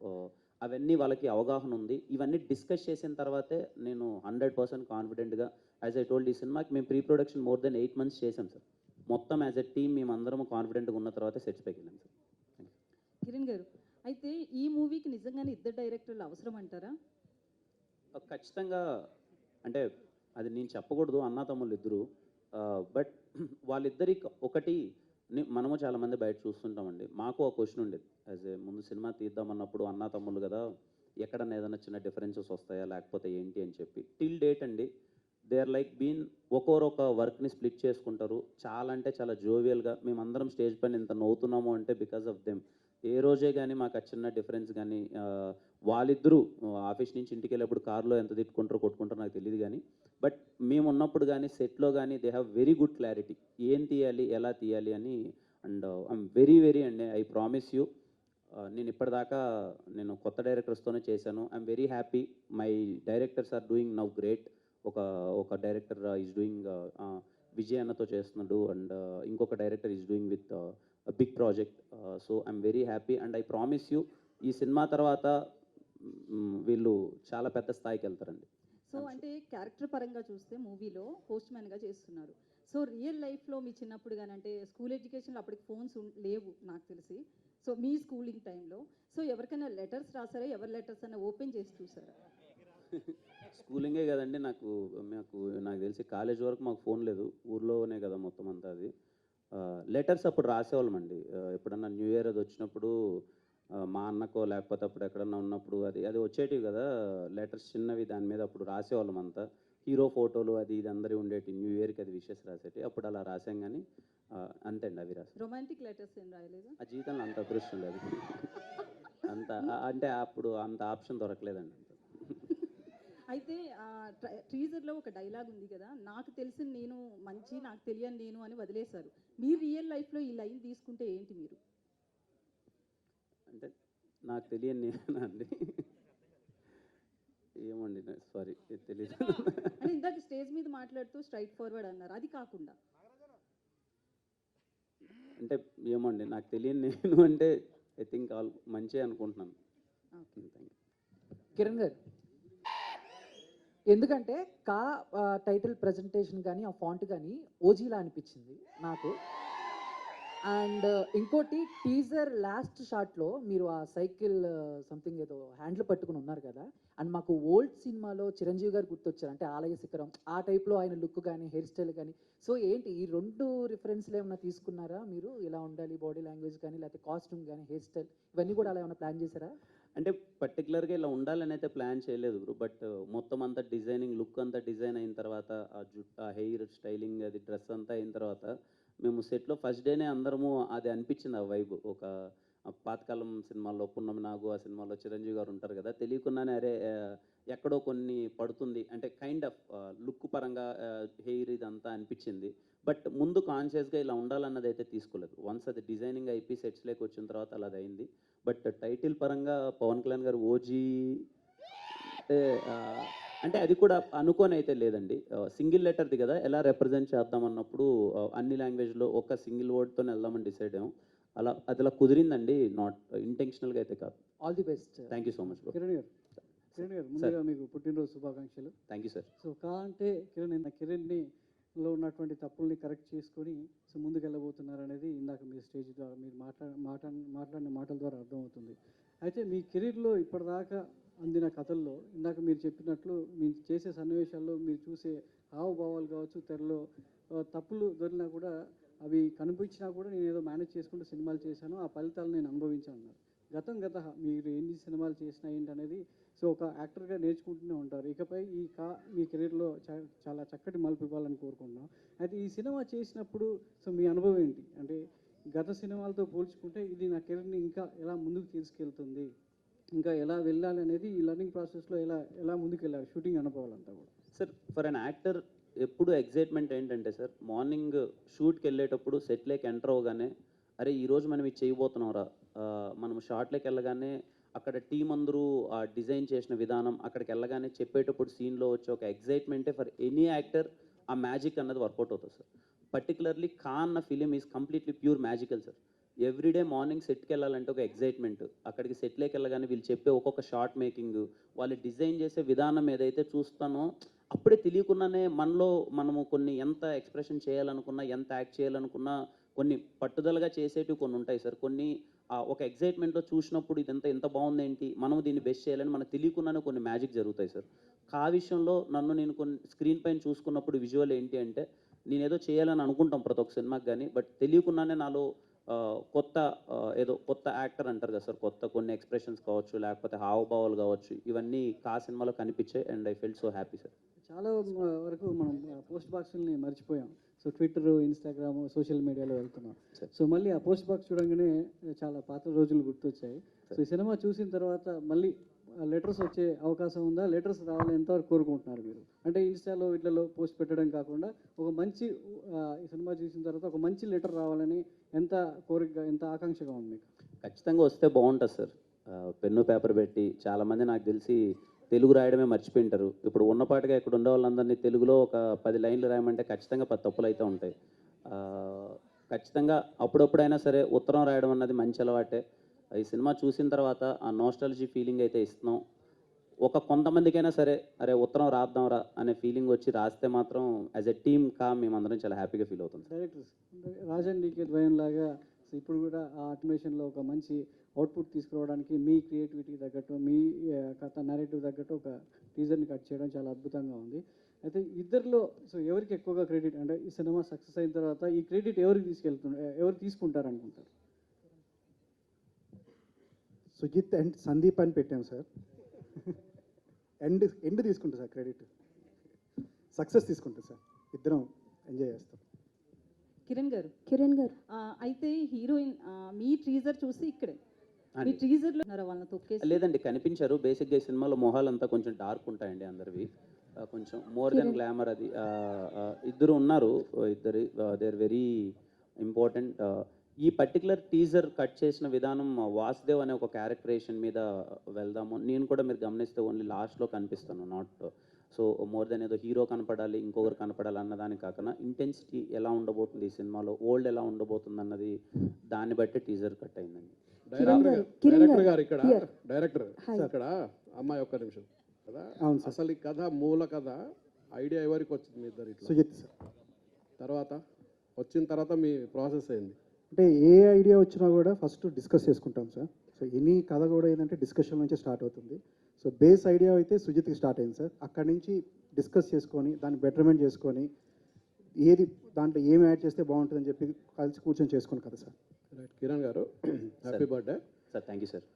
అవన్నీ వాళ్ళకి అవగాహన ఉంది. ఇవన్నీ డిస్కస్ చేసిన తర్వాతే నేను 100% కాన్ఫిడెంట్గా, యాజ్ ఐ టోల్డ్, ఈ సినిమాకి మేము pre production more than 8 months చేసాం సార్. మొత్తం యాజ్ ఎ టీమ్ మేము అందరం కాన్ఫిడెంట్గా ఉన్న తర్వాత సెట్స్ పైకి వెళ్ళాం సార్. కిరణ్ గారు, అయితే ఈ మూవీకి నిజంగానే ఇద్దరు డైరెక్టర్లు అవసరం అంటారా? ఖచ్చితంగా. అంటే అది నేను చెప్పకూడదు, అన్నా తమ్ముళ్ళు ఇద్దరు. బట్ వాళ్ళిద్దరికి ఒకటి మనము చాలామంది బయట చూస్తుంటామండి. మాకు ఒక క్వశ్చన్ ఉండేది యాజ్ ఏ ముందు సినిమా తీద్దామన్నప్పుడు, అన్నా తమ్ముళ్ళు కదా, ఎక్కడన్నా ఏదైనా చిన్న డిఫరెన్సెస్ వస్తాయా లేకపోతే ఏంటి అని చెప్పి. టిల్ డేట్ అండి దే ఆర్ లైక్ బీన్ ఒక్కొక్క వర్క్ని స్ప్లిట్ చేసుకుంటారు. చాలా అంటే చాలా జోవియల్గా. మేమందరం స్టేజ్ పైన ఇంత నవ్వుతున్నాము అంటే బికాస్ ఆఫ్ దెమ్. ఏ రోజే కానీ మాకు ఆ చిన్న డిఫరెన్స్ కానీ, వాళ్ళిద్దరూ ఆఫీస్ నుంచి ఇంటికి వెళ్ళేప్పుడు కార్లో ఎంత తిట్టుకుంటారో కొట్టుకుంటారో నాకు తెలియదు కానీ, బట్ మేము ఉన్నప్పుడు కానీ సెట్లో కానీ they have very good clarity ఏం తీయాలి ఎలా తీయాలి అని. అండ్ ఐఎమ్ వెరీ అండి, ఐ ప్రామిస్ యూ, నేను ఇప్పటిదాకా నేను కొత్త డైరెక్టర్స్తోనే చేశాను. I'm very happy. My directors are doing now great. ఒక డైరెక్టర్ ఈజ్ డూయింగ్ విజయ్ అన్నతో చేస్తున్నాడు, అండ్ ఇంకొక director is doing with big project. So I'm very happy and I promise you ఈ సినిమా తర్వాత వీళ్ళు చాలా పెద్ద స్థాయికి వెళ్తారండి. సో అంటే క్యారెక్టర్ పరంగా చూస్తే మూవీలో పోస్ట్ మ్యాన్గా చేస్తున్నారు. సో రియల్ లైఫ్లో మీ చిన్నప్పుడు కానీ, అంటే స్కూల్ ఎడ్యుకేషన్లో అప్పటికి ఫోన్స్ లేవు నాకు తెలిసి. సో మీ స్కూలింగ్ టైంలో సో ఎవరికైనా లెటర్స్ రాసారా? ఎవరి లెటర్స్ అయినా ఓపెన్ చేసి చూసారా? స్కూలింగే కదండి, నాకు తెలిసి కాలేజ్ వరకు మాకు ఫోన్ లేదు. ఊర్లోనే కదా మొత్తం అంతా. అది లెటర్స్ అప్పుడు రాసేవాళ్ళమండి. ఎప్పుడన్నా న్యూ ఇయర్ అది వచ్చినప్పుడు మా అన్నకో లేకపోతే అప్పుడు ఎక్కడన్నా ఉన్నప్పుడు అది వచ్చేటివి కదా లెటర్స్ చిన్నవి, దాని మీద అప్పుడు రాసేవాళ్ళం అంతా. హీరో ఫోటోలు అది ఇది అందరి ఉండేటి. న్యూ ఇయర్కి అది విషెస్ రాసేటి. అప్పుడు అలా రాసాం కానీ అంతే అండి, అవి రాసాం. రొమాంటిక్ లెటర్స్ ఏం రాయలేదు? ఆ జీవితంలో అంత అదృష్టం లేదు. అంత అంటే అప్పుడు అంత ఆప్షన్ దొరకలేదండి. అయితే టీజర్లో ఒక డైలాగ్ ఉంది కదా, నాకు తెలిసిన నేను మంచి, నాకు తెలియని నేను అని వదిలేశారు. మీరు రియల్ లైఫ్లో ఈ లైన్ తీసుకుంటే ఏంటి మీరు? అంటే నాకు తెలియని నేను అండి, ఏమండి సారీ తెలియదు. అంటే ఇందాక స్టేజ్ మీద మాట్లాడుతూ స్ట్రైట్ ఫార్వర్డ్ అన్నారు, అది కాకుండా అంటే ఏమండి నాకు తెలియని నేను అంటే ఐ థింక్ ఆల్ మంచి అనుకుంటున్నాను. కిరణ్ గారు, ఎందుకంటే టైటిల్ ప్రజెంటేషన్ కానీ ఆ ఫాంట్ కానీ ఓజీలా అనిపించింది నాకు. అండ్ ఇంకోటి టీజర్ లాస్ట్ షాట్లో మీరు ఆ సైకిల్ సంథింగ్ ఏదో హ్యాండిల్ పట్టుకుని ఉన్నారు కదా, అండ్ మాకు ఓల్డ్ సినిమాలో చిరంజీవి గారు గుర్తొచ్చారు. అంటే ఆలయ శిఖరం ఆ టైప్లో ఆయన లుక్ కానీ హెయిర్ స్టైల్ కానీ. సో ఏంటి ఈ రెండు రిఫరెన్స్లు ఏమైనా తీసుకున్నారా మీరు? ఇలా ఉండాలి బాడీ లాంగ్వేజ్ కానీ, లేకపోతే కాస్ట్యూమ్ కానీ, హెయిర్ స్టైల్ ఇవన్నీ కూడా అలా ఏమైనా ప్లాన్ చేశారా? అంటే పర్టికులర్గా ఇలా ఉండాలని అయితే ప్లాన్ చేయలేదు బ్రో. బట్ మొత్తం అంతా డిజైనింగ్ లుక్ అంతా డిజైన్ అయిన తర్వాత, ఆ జుట్టు, ఆ హెయిర్ స్టైలింగ్, అది డ్రెస్ అంతా అయిన తర్వాత మేము సెట్లో ఫస్ట్ డేనే అందరము అది అనిపించింది ఆ వైబ్. ఒక పాతకాలం సినిమాల్లో పున్నమి నాగు, ఆ సినిమాలో చిరంజీవి గారు ఉంటారు కదా, తెలియకుండానే అరే ఎక్కడో కొన్ని పడుతుంది అంటే కైండ్ ఆఫ్ లుక్ పరంగా హెయిర్ ఇదంతా అనిపించింది. బట్ ముందు కాన్షియస్గా ఇలా ఉండాలన్నది అయితే తీసుకోలేదు. వన్స్ అది డిజైనింగ్ అయిపోయి సెట్స్లోకి వచ్చిన తర్వాత అలా అయింది. బట్ టైటిల్ పరంగా పవన్ కళ్యాణ్ గారు ఓజీ అంటే అది కూడా అనుకోని అయితే లేదండి. సింగిల్ లెటర్ది కదా, ఎలా రిప్రజెంట్ చేద్దాం అన్నప్పుడు అన్ని లాంగ్వేజ్లో ఒక సింగిల్ వర్డ్తో వెళ్దామని డిసైడ్ అయ్యాం. అది అలా కుదిరిందండి, నాట్ ఇంటెన్షనల్గా అయితే కాదు. All the best. Thank you so much bro. Kiran గారు, ముందుగా మీకు పుట్టినరోజు శుభాకాంక్షలు. Thank you sir. సో అంటే కిరణ్ని లో ఉన్నటువంటి తప్పుల్ని కరెక్ట్ చేసుకొని సో ముందుకు వెళ్ళబోతున్నారు అనేది ఇందాక మీ స్టేజ్ ద్వారా మీరు మాట్లాడిన మాటల ద్వారా అర్థమవుతుంది. అయితే మీ కెరీర్లో ఇప్పటిదాకా అందిన కథల్లో ఇందాక మీరు చెప్పినట్లు మీరు చేసే సన్నివేశాల్లో మీరు చూసే హావభావాలు కావచ్చు, తెరలో తప్పులు దొరికినా కూడా అవి కనిపించినా కూడా నేను ఏదో మేనేజ్ చేసుకుంటూ సినిమాలు చేశాను, ఆ ఫలితాలు నేను అనుభవించాను అన్నారు. గత మీరు ఎన్ని సినిమాలు చేసినా ఏంటనేది సో ఒక యాక్టర్గా నేర్చుకుంటూనే ఉంటారు. ఇకపై మీ కెరీర్లో చాలా చక్కటి మలుపు ఇవ్వాలని కోరుకుంటున్నాం. అయితే ఈ సినిమా చేసినప్పుడు సో మీ అనుభవం ఏంటి? అంటే గత సినిమాలతో పోల్చుకుంటే ఇది నా కెరీర్ని ఇంకా ఎలా ముందుకు తీసుకెళ్తుంది, ఇంకా ఎలా వెళ్ళాలి అనేది ఈ లర్నింగ్ ప్రాసెస్లో ఎలా ముందుకు వెళ్ళాలి షూటింగ్ అనుభవాలంతా కూడా? సార్ ఫర్ అన్ యాక్టర్ ఎప్పుడు ఎగ్జైట్మెంట్ ఏంటంటే సార్, మార్నింగ్ షూట్కి వెళ్ళేటప్పుడు సెట్లోకి ఎంటర్ అవ్వగానే అరే ఈరోజు మనం ఇది చేయబోతున్నాం రా, మనం షార్ట్లోకి వెళ్ళగానే అక్కడ టీం అందరూ డిజైన్ చేసిన విధానం, అక్కడికి వెళ్ళగానే చెప్పేటప్పుడు సీన్లో వచ్చే ఒక ఎగ్జైట్మెంటే ఫర్ ఎనీ యాక్టర్ ఆ మ్యాజిక్ అన్నది వర్కౌట్ అవుతుంది సార్. పర్టికులర్లీ ఖాన్ అన్న film is completely pure magical sir. Everyday morning సెట్కి వెళ్ళాలంటే ఒక ఎగ్జైట్మెంట్, అక్కడికి సెట్లోకి వెళ్ళగానే వీళ్ళు చెప్పే ఒక్కొక్క షార్ట్ మేకింగ్, వాళ్ళు డిజైన్ చేసే విధానం ఏదైతే చూస్తానో అప్పుడే తెలియకుండానే మనలో మనము కొన్ని ఎంత ఎక్స్ప్రెషన్ చేయాలనుకున్నా, ఎంత యాక్ట్ చేయాలనుకున్నా కొన్ని పట్టుదలగా చేసేటివి కొన్ని ఉంటాయి సార్. కొన్ని ఒక ఎగ్జైట్మెంట్లో చూసినప్పుడు ఇదంతా ఎంత బాగుంది ఏంటి, మనం దీన్ని బెస్ట్ చేయాలని మనకు తెలియకుండానే కొన్ని మ్యాజిక్ జరుగుతాయి సార్. ఆ విషయంలో నేను కొన్ని స్క్రీన్ పైన చూసుకున్నప్పుడు విజువల్ ఏంటి అంటే, నేనేదో చేయాలని అనుకుంటాం ప్రతి ఒక్క సినిమాకి కానీ, బట్ తెలియకుండానే నాలో కొత్త ఏదో కొత్త యాక్టర్ అంటారు కదా సార్, కొత్త కొన్ని ఎక్స్ప్రెషన్స్ కావచ్చు, లేకపోతే హావభావాలు కావచ్చు, ఇవన్నీ ఆ సినిమాలో కనిపించాయి. And I felt so happy sir. చాలా వరకు మనం పోస్ట్ బాక్స్ని మర్చిపోయాం. సో ట్విట్టర్, ఇన్స్టాగ్రామ్, సోషల్ మీడియాలో వెళ్తున్నాం. సో మళ్ళీ ఆ పోస్ట్ బాక్స్ చూడంగానే చాలా పాత రోజులు గుర్తొచ్చాయి. సో ఈ సినిమా చూసిన తర్వాత మళ్ళీ లెటర్స్ వచ్చే అవకాశం ఉందా? లెటర్స్ రావాలని ఎంతవరకు కోరుకుంటున్నారు మీరు? అంటే ఇన్స్టాలో వీటిలో పోస్ట్ పెట్టడం కాకుండా ఒక మంచి ఈ సినిమా చూసిన తర్వాత ఒక మంచి లెటర్ రావాలని ఎంత కోరికగా, ఎంత ఆకాంక్షగా ఉంది మీకు? ఖచ్చితంగా వస్తే బాగుంటుంది సార్. పెన్ను పేపర్ పెట్టి చాలామంది నాకు తెలిసి తెలుగు రాయడమే మర్చిపోయింటారు. ఇప్పుడు ఉన్నపాటిగా ఇక్కడ ఉండే వాళ్ళందరినీ తెలుగులో ఒక 10 లైన్లు రాయమంటే ఖచ్చితంగా 10 తప్పులు అయితే ఉంటాయి. ఖచ్చితంగా అప్పుడప్పుడైనా సరే ఉత్తరం రాయడం అన్నది మంచి అలవాటే. ఈ సినిమా చూసిన తర్వాత ఆ నోస్టాలజీ ఫీలింగ్ అయితే ఇస్తున్నాం. కొంతమందికైనా సరే అరే ఉత్తరం రాద్దాంరా అనే ఫీలింగ్ వచ్చి రాస్తే మాత్రం యాజ్ ఎ టీమ్ మేమందరం చాలా హ్యాపీగా ఫీల్ అవుతాం. డైరెక్టర్స్ రాజన్ డీకే ద్వయం లాగా ఇప్పుడు కూడా ఆ ఆటోమేషన్లో ఒక మంచి అవుట్పుట్ తీసుకురావడానికి మీ క్రియేటివిటీ తగ్గట్టు, మీ కథ నరేటివ్ తగ్గట్టు ఒక టీజర్ని కట్ చేయడం చాలా అద్భుతంగా ఉంది. అయితే ఇద్దరిలో సో ఎవరికి ఎక్కువగా క్రెడిట్, అంటే ఈ సినిమా సక్సెస్ అయిన తర్వాత ఈ క్రెడిట్ ఎవరు తీసుకుంటారు అనుకుంటారు? సుజిత్ అండ్ సందీప్ అని పెట్టాం సార్. ఎండ్ తీసుకుంటాం సార్ క్రెడిట్, సక్సెస్ తీసుకుంటాం సార్, ఇద్దరం ఎంజాయ్ చేస్తాం. కిరణ్ గారు అయితే హీరోయిన్ మీ టీజర్ చూసి ఇక్కడే మీ టీజర్లో వాళ్ళని తొక్కేసి లేదండి, కనిపించారు. బేసిక్గా ఈ సినిమాలో మొహాలంతా కొంచెం డార్క్ ఉంటాయండి అందరివి, కొంచెం మోర్ దెన్ గ్లామర్. అది ఇద్దరు ఉన్నారు, ఇద్దరు దే ఆర్ వెరీ ఇంపార్టెంట్. ఈ పర్టికులర్ టీజర్ కట్ చేసిన విధానం వాసుదేవ్ అనే ఒక క్యారెక్టరేషన్ మీద వెళ్దాము. నేను కూడా మీరు గమనిస్తే ఓన్లీ లాస్ట్లో కనిపిస్తాను, నాట్ సో మోర్ దెన్ ఏదో హీరో కనపడాలి ఇంకొకరు కనపడాలి అన్నదానికి కాకుండా ఇంటెన్సిటీ ఎలా ఉండబోతుంది ఈ సినిమాలో, ఓల్డ్ ఎలా ఉండబోతుంది అన్నది దాన్ని బట్టి టీజర్ కట్ అయిందండి. డైరెక్టర్ గారు ఇక్కడ అమ్మాయి ఒక్క నిమిషం కదా, అసలు ఈ కథ మూల కథ ఐడియా ఎవరికి వచ్చింది? మీ ఇద్దరు ఇట్లా సుజిత్ సార్. తర్వాత వచ్చిన తర్వాత మీ ప్రాసెస్ అయింది అంటే ఏ ఐడియా వచ్చినా కూడా ఫస్ట్ డిస్కస్ చేసుకుంటాం సార్. సో ఎనీ కథ కూడా ఏంటంటే డిస్కషన్ నుంచి స్టార్ట్ అవుతుంది. సో బేస్ ఐడియా అయితే సుజిత్కి స్టార్ట్ అయింది సార్. అక్కడి నుంచి డిస్కస్ చేసుకొని దాన్ని బెటర్మెంట్ చేసుకొని ఏది దాంట్లో ఏం యాడ్ చేస్తే బాగుంటుందని చెప్పి కలిసి కూర్చొని చేసుకుని కదా సార్. రైట్. కిరణ్ గారు happy birthday sir. Thank you sir.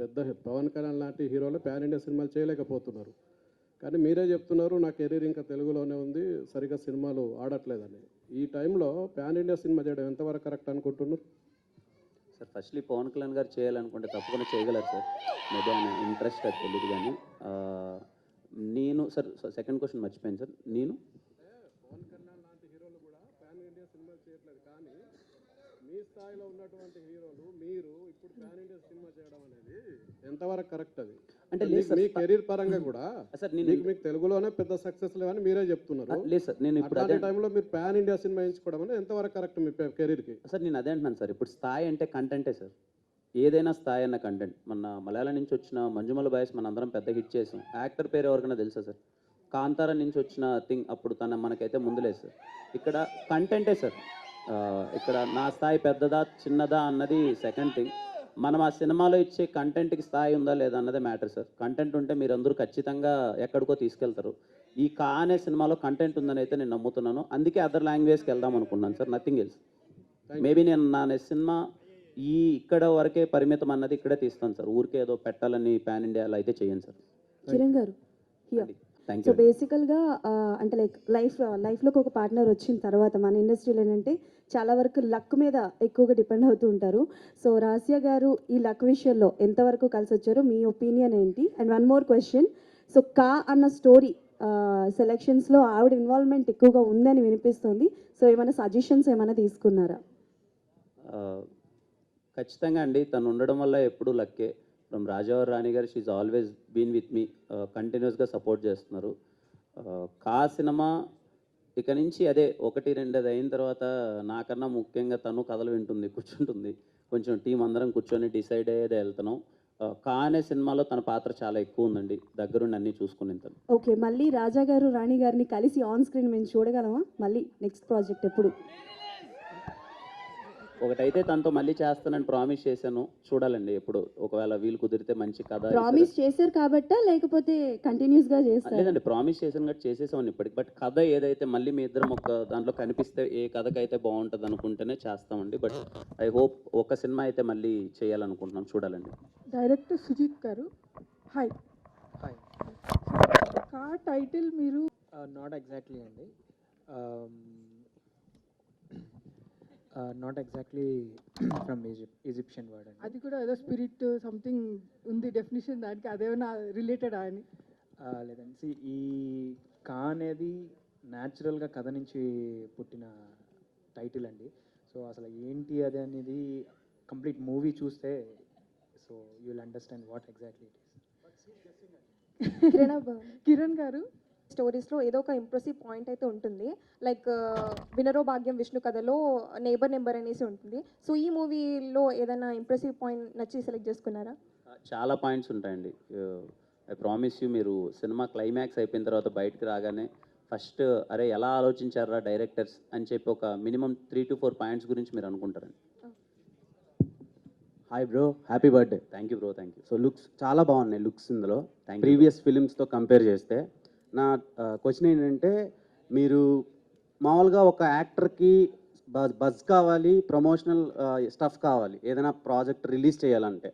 పెద్ద పవన్ కళ్యాణ్ లాంటి హీరోలు ప్యాన్ ఇండియా సినిమాలు చేయలేకపోతున్నారు, కానీ మీరే చెప్తున్నారు నా కెరీర్ ఇంకా తెలుగులోనే ఉంది, సరిగ్గా సినిమాలు ఆడట్లేదని. ఈ టైంలో ప్యాన్ ఇండియా సినిమా చేయడం ఎంతవరకు కరెక్ట్ అనుకుంటున్నారు సార్? ఫస్ట్లీ పవన్ కళ్యాణ్ గారు చేయాలనుకుంటే తప్పకుండా చేయగలరు సార్. మేబీ ఆయన ఇంట్రెస్ట్ అది తెలియదు కానీ నేను సార్ సెకండ్ క్వశ్చన్ మర్చిపోయాను సార్. నేను పవన్ కళ్యాణ్ లాంటి హీరోలు కూడా ప్యాన్ ఇండియా సినిమా చేయట్లేదు, కానీ మీ స్థాయిలో ఉన్నటువంటి హీరోలు మీరు ఇప్పుడు ప్యాన్ ఇండియా సినిమా చేయడం అనేది ఎంతవరకు కరెక్ట్? అది అంటే మీ కెరీర్ పరంగా కూడా సార్ మీకు తెలుగులోనే పెద్ద సక్సెస్ లేవని మీరే చెప్తున్నారు. లేదు సార్, నేను ఇప్పుడు అదే టైంలో మీరు ప్యాన్ ఇండియా సినిమా ఎంచుకోవడం అనేది ఎంతవరకు కరెక్ట్ మీ కెరీర్కి? సార్ నేను అదే అంటున్నాను సార్, ఇప్పుడు స్థాయి అంటే కంటెంటే సార్. ఏదైనా స్థాయి అన్న కంటెంట్. మన మలయాళం నుంచి వచ్చిన మంజుమల బాయ్స్ మన అందరం పెద్ద హిట్ చేసాం. యాక్టర్ పేరు ఎవరికైనా తెలుసా సార్? కాంతారా నుంచి వచ్చిన థింగ్ అప్పుడు మనకైతే ముందులేదు సార్. ఇక్కడ కంటెంటే సార్. ఇక్కడ నా స్థాయి పెద్దదా చిన్నదా అన్నది సెకండ్ థింగ్. మనం ఆ సినిమాలో ఇచ్చే కంటెంట్కి స్థాయి ఉందా లేదా అన్నదే మ్యాటర్ సార్. కంటెంట్ ఉంటే మీరందరూ ఖచ్చితంగా ఎక్కడికో తీసుకెళ్తారు. ఈ అనే సినిమాలో కంటెంట్ ఉందని అయితే నేను నమ్ముతున్నాను. అందుకే అదర్ లాంగ్వేజ్కి వెళ్దాం అనుకున్నాను సార్, నథింగ్ ఎల్స్. మేబీ నేను నా సినిమా ఇక్కడ వరకే పరిమితం అన్నది ఇక్కడే తీస్తాను సార్. ఊరికే ఏదో పెట్టాలని ప్యాన్ ఇండియాలో అయితే చేయండి sir. Kiran garu thank so you. బేసికల్గా అంటే లైఫ్లోకి ఒక పార్ట్నర్ వచ్చిన తర్వాత మన ఇండస్ట్రీలో ఏంటంటే చాలా వరకు లక్ మీద ఎక్కువగా డిపెండ్ అవుతూ ఉంటారు. సో రాసియా గారు ఈ లక్ విషయంలో ఎంతవరకు కలిసి వచ్చారో మీ ఒపీనియన్ ఏంటి? And one more question, so అన్న స్టోరీ సెలెక్షన్స్లో ఆవిడ ఇన్వాల్వ్మెంట్ ఎక్కువగా ఉందని వినిపిస్తుంది. సో ఏమైనా సజెషన్స్ ఏమైనా తీసుకున్నారా? ఖచ్చితంగా అండి, తను ఉండడం వల్ల ఎప్పుడూ లక్కే. ఫ్రమ్ రాజావర్ రాణి గారు, she always been with me, కంటిన్యూస్గా సపోర్ట్ చేస్తున్నారు. కా సినిమా ఇక నుంచి అదే 1-2 అది అయిన తర్వాత నాకన్నా ముఖ్యంగా తను కథలు వింటుంది, కూర్చుంటుంది, కొంచెం టీం అందరం కూర్చొని డిసైడ్ అయ్యేదే వెళ్తున్నాం. కా అనే సినిమాలో తన పాత్ర చాలా ఎక్కువ ఉందండి, దగ్గరుండి అన్నీ చూసుకుని తను. ఓకే, మళ్ళీ రాజా గారు రాణి గారిని కలిసి ఆన్ స్క్రీన్ మేము చూడగలమా? మళ్ళీ నెక్స్ట్ ప్రాజెక్ట్ ఎప్పుడు? ఒకటైతే తనతో మళ్ళీ చేస్తానని ప్రామిస్ చేశాను, చూడాలండి ఎప్పుడు, ఒకవేళ వీలు కుదిరితే మంచి కథ. ప్రామిస్ చేశారు కాబట్టా లేకపోతే కంటిన్యూస్ గా చేస్తారు? లేదండి, ప్రామిస్ చేశాను కాబట్టి చేసేసామని ఇప్పటికి. బట్ కథ ఏదైతే మళ్ళీ మీ ఇద్దరం ఒక దాంట్లో కనిపిస్తే ఏ కథకైతే బాగుంటుంది అనుకుంటేనే చేస్తామండి. బట్ ఐ హోప్ ఒక సినిమా అయితే మళ్ళీ చేయాలనుకుంటున్నాం, చూడాలండి. డైరెక్టర్ సుజిత్ గారు, హాయ్. హాయ్. కా టైటిల్ మీరు నాట్ ఎగ్జాక్ట్లీ అండి, not exactly from Egyptian word అండి. అది కూడా ఏదో స్పిరిట్ సంథింగ్ ఉంది డెఫినేషన్, దానికి అదేమైనా రిలేటెడ్ అని? లేదండి, ఈ కా అనేది న్యాచురల్గా కథ నుంచి పుట్టిన టైటిల్ అండి. సో అసలు ఏంటి అది అనేది కంప్లీట్ మూవీ చూస్తే so you will understand what exactly it is. Kiran గారు, స్టోరీస్లో ఏదో ఒక ఇంప్రెసివ్ పాయింట్ అయితే ఉంటుంది. లైక్ వినరో భాగ్యం విష్ణు కథలో నేబర్ నెంబర్ అనేసి ఉంటుంది. సో ఈ మూవీలో ఏదైనా ఇంప్రెసివ్ పాయింట్ నచ్చి సెలెక్ట్ చేసుకున్నారా? చాలా పాయింట్స్ ఉంటాయండి. ఐ ప్రామిస్ యూ, మీరు సినిమా క్లైమాక్స్ అయిపోయిన తర్వాత బయటకు రాగానే ఫస్ట్ అరే ఎలా ఆలోచించారా డైరెక్టర్స్ అని చెప్పి ఒక మినిమం 3 to 4 పాయింట్స్ గురించి మీరు అనుకుంటారండి. Hi bro, happy birthday. Thank you bro, thank you. So looks చాలా బాగున్నాయి, లుక్స్ ఇందులో ప్రీవియస్ ఫిలిమ్స్తో కంపేర్ చేస్తే. నా క్వశ్చన్ ఏంటంటే, మీరు మామూలుగా ఒక యాక్టర్కి బజ్ కావాలి, ప్రమోషనల్ స్టఫ్ కావాలి ఏదైనా ప్రాజెక్ట్ రిలీజ్ చేయాలంటే,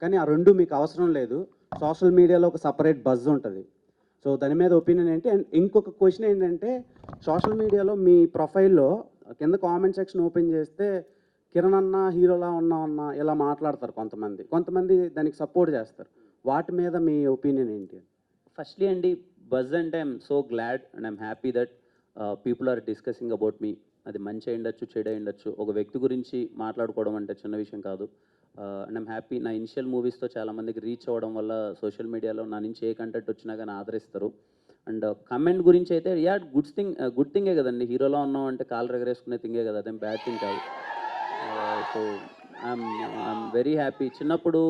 కానీ ఆ రెండు మీకు అవసరం లేదు. సోషల్ మీడియాలో ఒక సపరేట్ బజ్ ఉంటుంది. సో దాని మీద ఒపీనియన్ ఏంటి? అండ్ ఇంకొక క్వశ్చన్ ఏంటంటే, సోషల్ మీడియాలో మీ ప్రొఫైల్లో కింద కామెంట్ సెక్షన్ ఓపెన్ చేస్తే కిరణ్ అన్న హీరోలా ఉన్నామన్న ఇలా మాట్లాడతారు కొంతమంది దానికి సపోర్ట్ చేస్తారు. వాటి మీద మీ ఒపీనియన్ ఏంటి? ఫస్ట్లీ అండి, బజ్ అంటే I'm so glad and I'm happy that people are discussing about me. అది మంచి అయ్యుండొచ్చు, చెడు అయ్యుండొచ్చు. ఒక వ్యక్తి గురించి మాట్లాడుకోవడం అంటే చిన్న విషయం కాదు. అండ్ ఐమ్ హ్యాపీ, నా ఇనిషియల్ మూవీస్తో చాలామందికి రీచ్ అవ్వడం వల్ల సోషల్ మీడియాలో నా నుంచి ఏ కంటెంట్ వచ్చినా కానీ ఆదరిస్తారు. అండ్ కమెంట్ గురించి అయితే గుడ్ థింగే కదండి, హీరోలో ఉన్నాం అంటే కాలు ఎగరేసుకునే థింగే కదా, అదేం బ్యాడ్ థింగ్ కాదు. So I'm very happy. చిన్నప్పుడు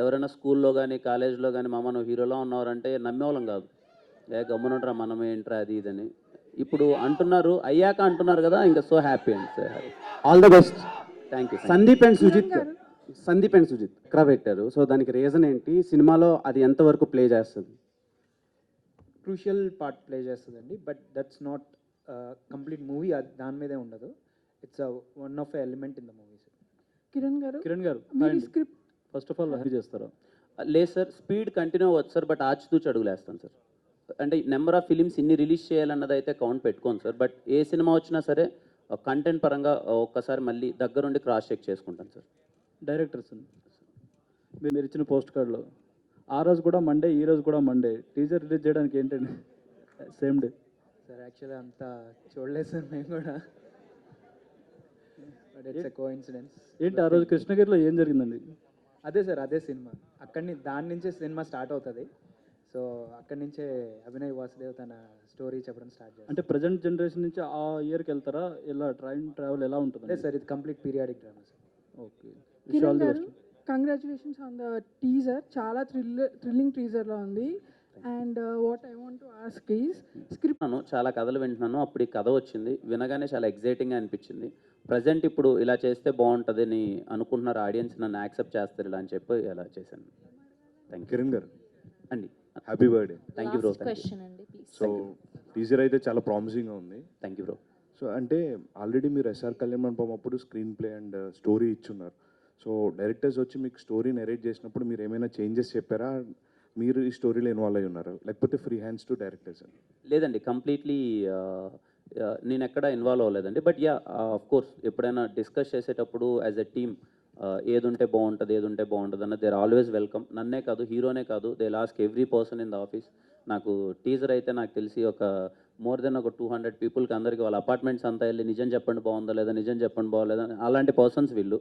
ఎవరైనా స్కూల్లో కానీ కాలేజ్లో కానీ మామ నువ్వు హీరోలో ఉన్నవారంటే నమ్మేవాళ్ళం కాదు, గమ్మునుంటారా మనం ఏంట్రా అది ఇదని. ఇప్పుడు అంటున్నారు, అయ్యాక అంటున్నారు కదా, ఇంకా సో హ్యాపీ అండి. So happy. All the best. Thank you. Sandeep and Sujith ఎక్కడ పెట్టారు? సో దానికి రీజన్ ఏంటి? సినిమాలో అది ఎంతవరకు ప్లే చేస్తుంది? క్రూషియల్ పార్ట్ ప్లే చేస్తుందండి, but that's not complete movie. దాని మీదే ఉండదు. It's one of a element in the movie. Kiran గారు, మీరు script first of all happy చేస్తారా? లేదు సార్, స్పీడ్ కంటిన్యూ అవ్వచ్చు సార్, బట్ ఆచితూచి అడుగులేస్తాను సార్. అంటే నెంబర్ ఆఫ్ ఫిలిమ్స్ ఇన్ని రిలీజ్ చేయాలన్నది అయితే కౌంట్ పెట్టుకోను సార్. బట్ ఏ సినిమా వచ్చినా సరే కంటెంట్ పరంగా ఒక్కసారి మళ్ళీ దగ్గరుండి క్రాస్ చెక్ చేసుకుంటాను సార్. డైరెక్టర్స్ మీరు ఇచ్చిన పోస్ట్ కార్డులో ఆ రోజు కూడా మండే, ఈ రోజు కూడా మండే, టీజర్ రిలీజ్ చేయడానికి ఏంటండి సేమ్ డే? సార్ యాక్చువల్లీ అంతా చూడలేదు సార్ మేము కూడా, బట్ ఇట్స్ ఎ కోఇన్సిడెన్స్. ఏంటి ఆ రోజు కృష్ణగిరిలో ఏం జరిగిందండి? అదే సార్, అదే సినిమా. దాని నుంచే సినిమా స్టార్ట్ అవుతుంది. సో అక్కడి నుంచే అభినయ్ వాసుదేవ్ తన స్టోరీ చెప్పడం స్టార్ట్ చేస్తారు. అంటే ప్రజెంట్ జనరేషన్ నుంచి ఆ ఇయర్కి వెళ్తారా? ఎలా ట్రావెల్ ఎలా ఉంటుంది? లేదు సార్, ఇది complete periodic drama sir. Okay, Kiran గారు, కంగ్రాచులేషన్స్ ఆన్ ద టీజర్. చాలా థ్రిల్లింగ్ టీజర్లో ఉంది. And what I want to ask is script. చాలా కథలు వింటున్నాను, అప్పుడు ఈ కథ వచ్చింది, వినగానే చాలా ఎగ్జైటింగ్గా అనిపించింది. ప్రజెంట్ ఇప్పుడు ఇలా చేస్తే బాగుంటుంది అని అనుకుంటున్నారు ఆడియన్స్, నన్ను యాక్సెప్ట్ చేస్తారు ఇలా అని చెప్పి ఇలా చేశాను. Thank you. కిరణ్ గారు అండి, happy birthday. Thank you bro. So teaser అయితే చాలా ప్రామిసింగ్గా ఉంది. Thank you bro. సో అంటే ఆల్రెడీ మీరు ఎస్ఆర్ కళ్యాణ్ మండపం అప్పుడు స్క్రీన్ ప్లే అండ్ స్టోరీ ఇచ్చున్నారు. సో డైరెక్టర్స్ వచ్చి మీకు స్టోరీ నెరేట్ చేసినప్పుడు మీరు ఏమైనా చేంజెస్ చెప్పారా? మీరు ఈ స్టోరీలో ఇన్వాల్వ్ అయి ఉన్నారు, లేకపోతే ఫ్రీ హ్యాండ్స్ టు డైరెక్టర్స్? లేదండి, కంప్లీట్లీ నేను ఎక్కడ ఇన్వాల్వ్ అవ్వలేదండి. బట్ యా, ఆఫ్ కోర్స్ ఎప్పుడైనా డిస్కస్ చేసేటప్పుడు యాజ్ ఎ టీమ్ ఏది ఉంటే బాగుంటుంది అన్నది దే ఆర్ ఆల్వేస్ వెల్కమ్. నన్నే కాదు, హీరోనే కాదు, they లాస్క్ every person in the office. నాకు టీజర్ అయితే నాకు తెలిసి ఒక మోర్ దెన్ ఒక 200 పీపుల్కి అందరికీ వాళ్ళ అపార్ట్మెంట్స్ అంతా వెళ్ళి నిజం చెప్పండి బాగుందా లేదా, నిజం చెప్పండి బాగోలేదా, అలాంటి పర్సన్స్ వీళ్ళు.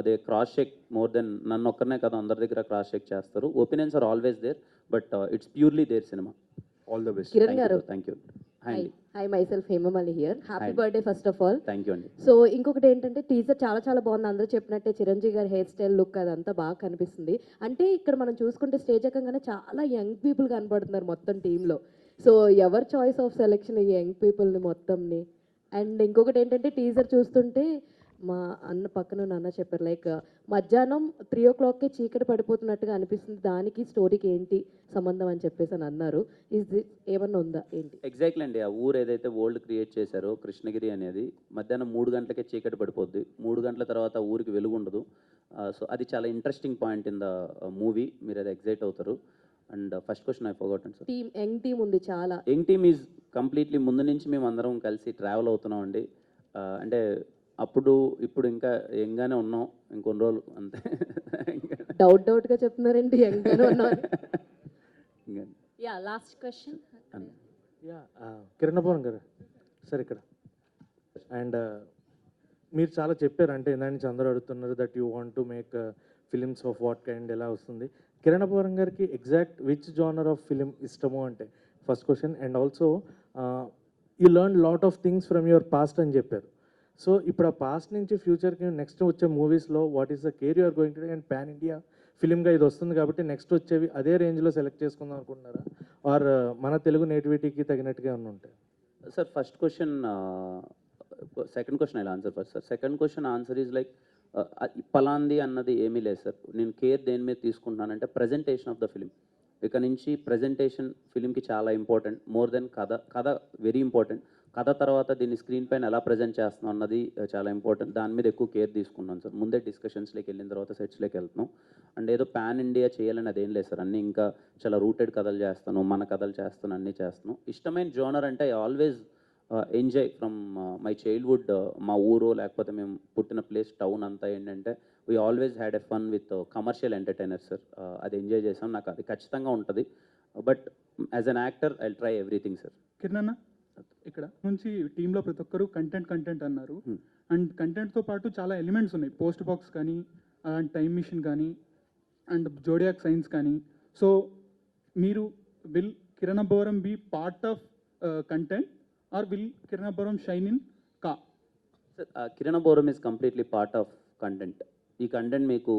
They cross check more than నన్ను ఒక్కరినే కదా అందరి దగ్గర క్రాస్ చెక్ చేస్తారు. Opinions are always there, but it's purely their సినిమా. All the best. Kiran garu, thank you. Hi myself Hemamali here. Happy birthday first of all. Thank you అండి. సో ఇంకొకటి ఏంటంటే టీజర్ చాలా చాలా బాగుంది. అందరూ చెప్పినట్టే చిరంజీవి గారి హెయిర్ స్టైల్, లుక్ అదంతా బాగా కనిపిస్తుంది. అంటే ఇక్కడ మనం చూసుకుంటే స్టేజ్ ఎక్కగానే చాలా యంగ్ పీపుల్ కనబడుతున్నారు మొత్తం టీంలో. సో ఎవరు చాయిస్ ఆఫ్ సెలెక్షన్ ఈ యంగ్ పీపుల్ని మొత్తంని? అండ్ ఇంకొకటి ఏంటంటే టీజర్ చూస్తుంటే మా అన్న పక్కన నాన్న చెప్పారు లైక్ మధ్యాహ్నం 3 o'clockకే చీకటి పడిపోతున్నట్టుగా అనిపిస్తుంది, దానికి స్టోరీకి ఏంటి సంబంధం అని చెప్పేసి అని అన్నారు. ఏమన్నా ఉందా ఏంటి? ఎగ్జాక్ట్లీ అండి. ఆ ఊరు ఏదైతే వరల్డ్ క్రియేట్ చేశారో కృష్ణగిరి అనేది, మధ్యాహ్నం 3 గంటలకే చీకటి పడిపోద్ది. 3 గంటల తర్వాత ఊరికి వెలుగు ఉండదు. సో అది చాలా interesting point in the movie. మీరు అది ఎగ్జైట్ అవుతారు. And first question I forgotten sir. Young team ఉంది చాలా. యంగ్ టీమ్ ఈజ్ కంప్లీట్లీ ముందు నుంచి మేము అందరం కలిసి ట్రావెల్ అవుతున్నాం అండి. అంటే అప్పుడు ఇప్పుడు ఇంకా యంగానే ఉన్నాం, ఇంకొన్ని రోజులు అంతే. డౌట్గా చెప్తున్నారండి యంగ్గానే ఉన్నాం. Yeah last question. Kiran Abbavaram గారు సార్ ఇక్కడ. అండ్ మీరు చాలా చెప్పారు, అంటే ఇందా నుంచి అందరూ అడుగుతున్నారు that you want to make films of what kind, ఎలా వస్తుంది? కిరణ్ అబ్బవరం గారికి exact which genre of film ఇష్టమో అంటే first question. And also you learn lot of things from your past అని చెప్పారు. సో ఇప్పుడు ఆ పాస్ట్ నుంచి ఫ్యూచర్కి నెక్స్ట్ వచ్చే మూవీస్లో what is the care you're going to do? And pan India ఫిలింగా ఇది వస్తుంది కాబట్టి నెక్స్ట్ వచ్చేవి అదే రేంజ్లో సెలెక్ట్ చేసుకుందాం అనుకుంటున్నారా, ఆర్ మన తెలుగు నేటివిటీకి తగినట్టుగా ఏమన్నా ఉంటాయి? Sir first question, second question I answer first sir. Second question answer is like పలాంది అన్నది ఏమీ లేదు సార్. నేను కేర్ దేని మీద తీసుకుంటున్నానంటే ప్రజెంటేషన్ ఆఫ్ ద ఫిలిం. ఇక నుంచి ప్రజెంటేషన్ ఫిలింకి చాలా ఇంపార్టెంట్, మోర్ దెన్ కథ వెరీ ఇంపార్టెంట్. కథ తర్వాత దీన్ని స్క్రీన్ పైన ఎలా ప్రజెంట్ చేస్తున్నాం అన్నది చాలా ఇంపార్టెంట్. దాని మీద ఎక్కువ కేర్ తీసుకున్నాను సార్. ముందే డిస్కషన్స్లోకి వెళ్ళిన తర్వాత సెట్స్లోకి వెళ్తున్నాం. అండ్ ఏదో పాన్ ఇండియా చేయాలని అదేం లేదు సార్. అన్నీ ఇంకా చాలా రూటెడ్ కథలు చేస్తాను, మన కథలు చేస్తాను, అన్నీ చేస్తున్నాను. ఇష్టమైన జోనర్ అంటే I always enjoy from my childhood. మా ఊరు లేకపోతే మేము పుట్టిన ప్లేస్ టౌన్ అంతా ఏంటంటే we always had a fun with commercial entertainer sir. అది ఎంజాయ్ చేసాం, నాకు అది ఖచ్చితంగా ఉంటుంది. But as an actor I try everything sir. Kiran అన్న, ఇక్కడ నుంచి టీంలో ప్రతి ఒక్కరు కంటెంట్ అన్నారు. అండ్ కంటెంట్తో పాటు చాలా ఎలిమెంట్స్ ఉన్నాయి. పోస్ట్ బాక్స్ కానీ, టైమ్ మిషన్ కానీ, అండ్ జోడియాక్ సైన్స్ కానీ. సో మీరు will Kiran Abbavaram be part of content or will Kiran Abbavaram shine in కా? Kiran Abbavaram is completely part of content. ఈ కంటెంట్ మీకు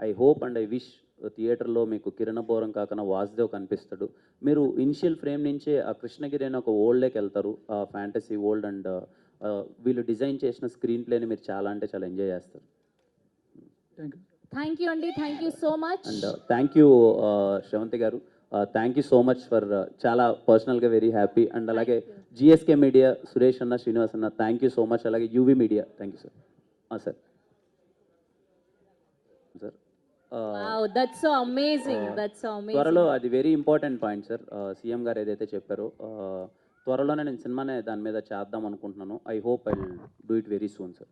I hope and I wish థియేటర్లో మీకు కిరణ్ అబ్బవరం కాకుండా వాసుదేవ్ కనిపిస్తాడు. మీరు ఇనిషియల్ ఫ్రేమ్ నుంచే ఆ కృష్ణగిరి అని ఒక వరల్డ్లోకి వెళ్తారు, ఆ ఫ్యాంటసీ వరల్డ్. అండ్ వీళ్ళు డిజైన్ చేసిన స్క్రీన్ ప్లేని మీరు చాలా అంటే చాలా ఎంజాయ్ చేస్తారు. థ్యాంక్ యూ అండి, thank you so much. And thank you Sravanthi garu, thank you so much for చాలా పర్సనల్గా వెరీ హ్యాపీ. అండ్ అలాగే జిఎస్కే మీడియా సురేష్ అన్న, శ్రీనివాస్ అన్న, థ్యాంక్ యూ సో మచ్. అలాగే UV media thank you sir. Sir sir that's so amazing, that's so amazing. త్వరలో అది very important point sir. CM గారు ఏదైతే చెప్పారో త్వరలోనే నేను సినిమానే దాని మీద చేద్దాం అనుకుంటున్నాను. I hope I will do it very soon sir.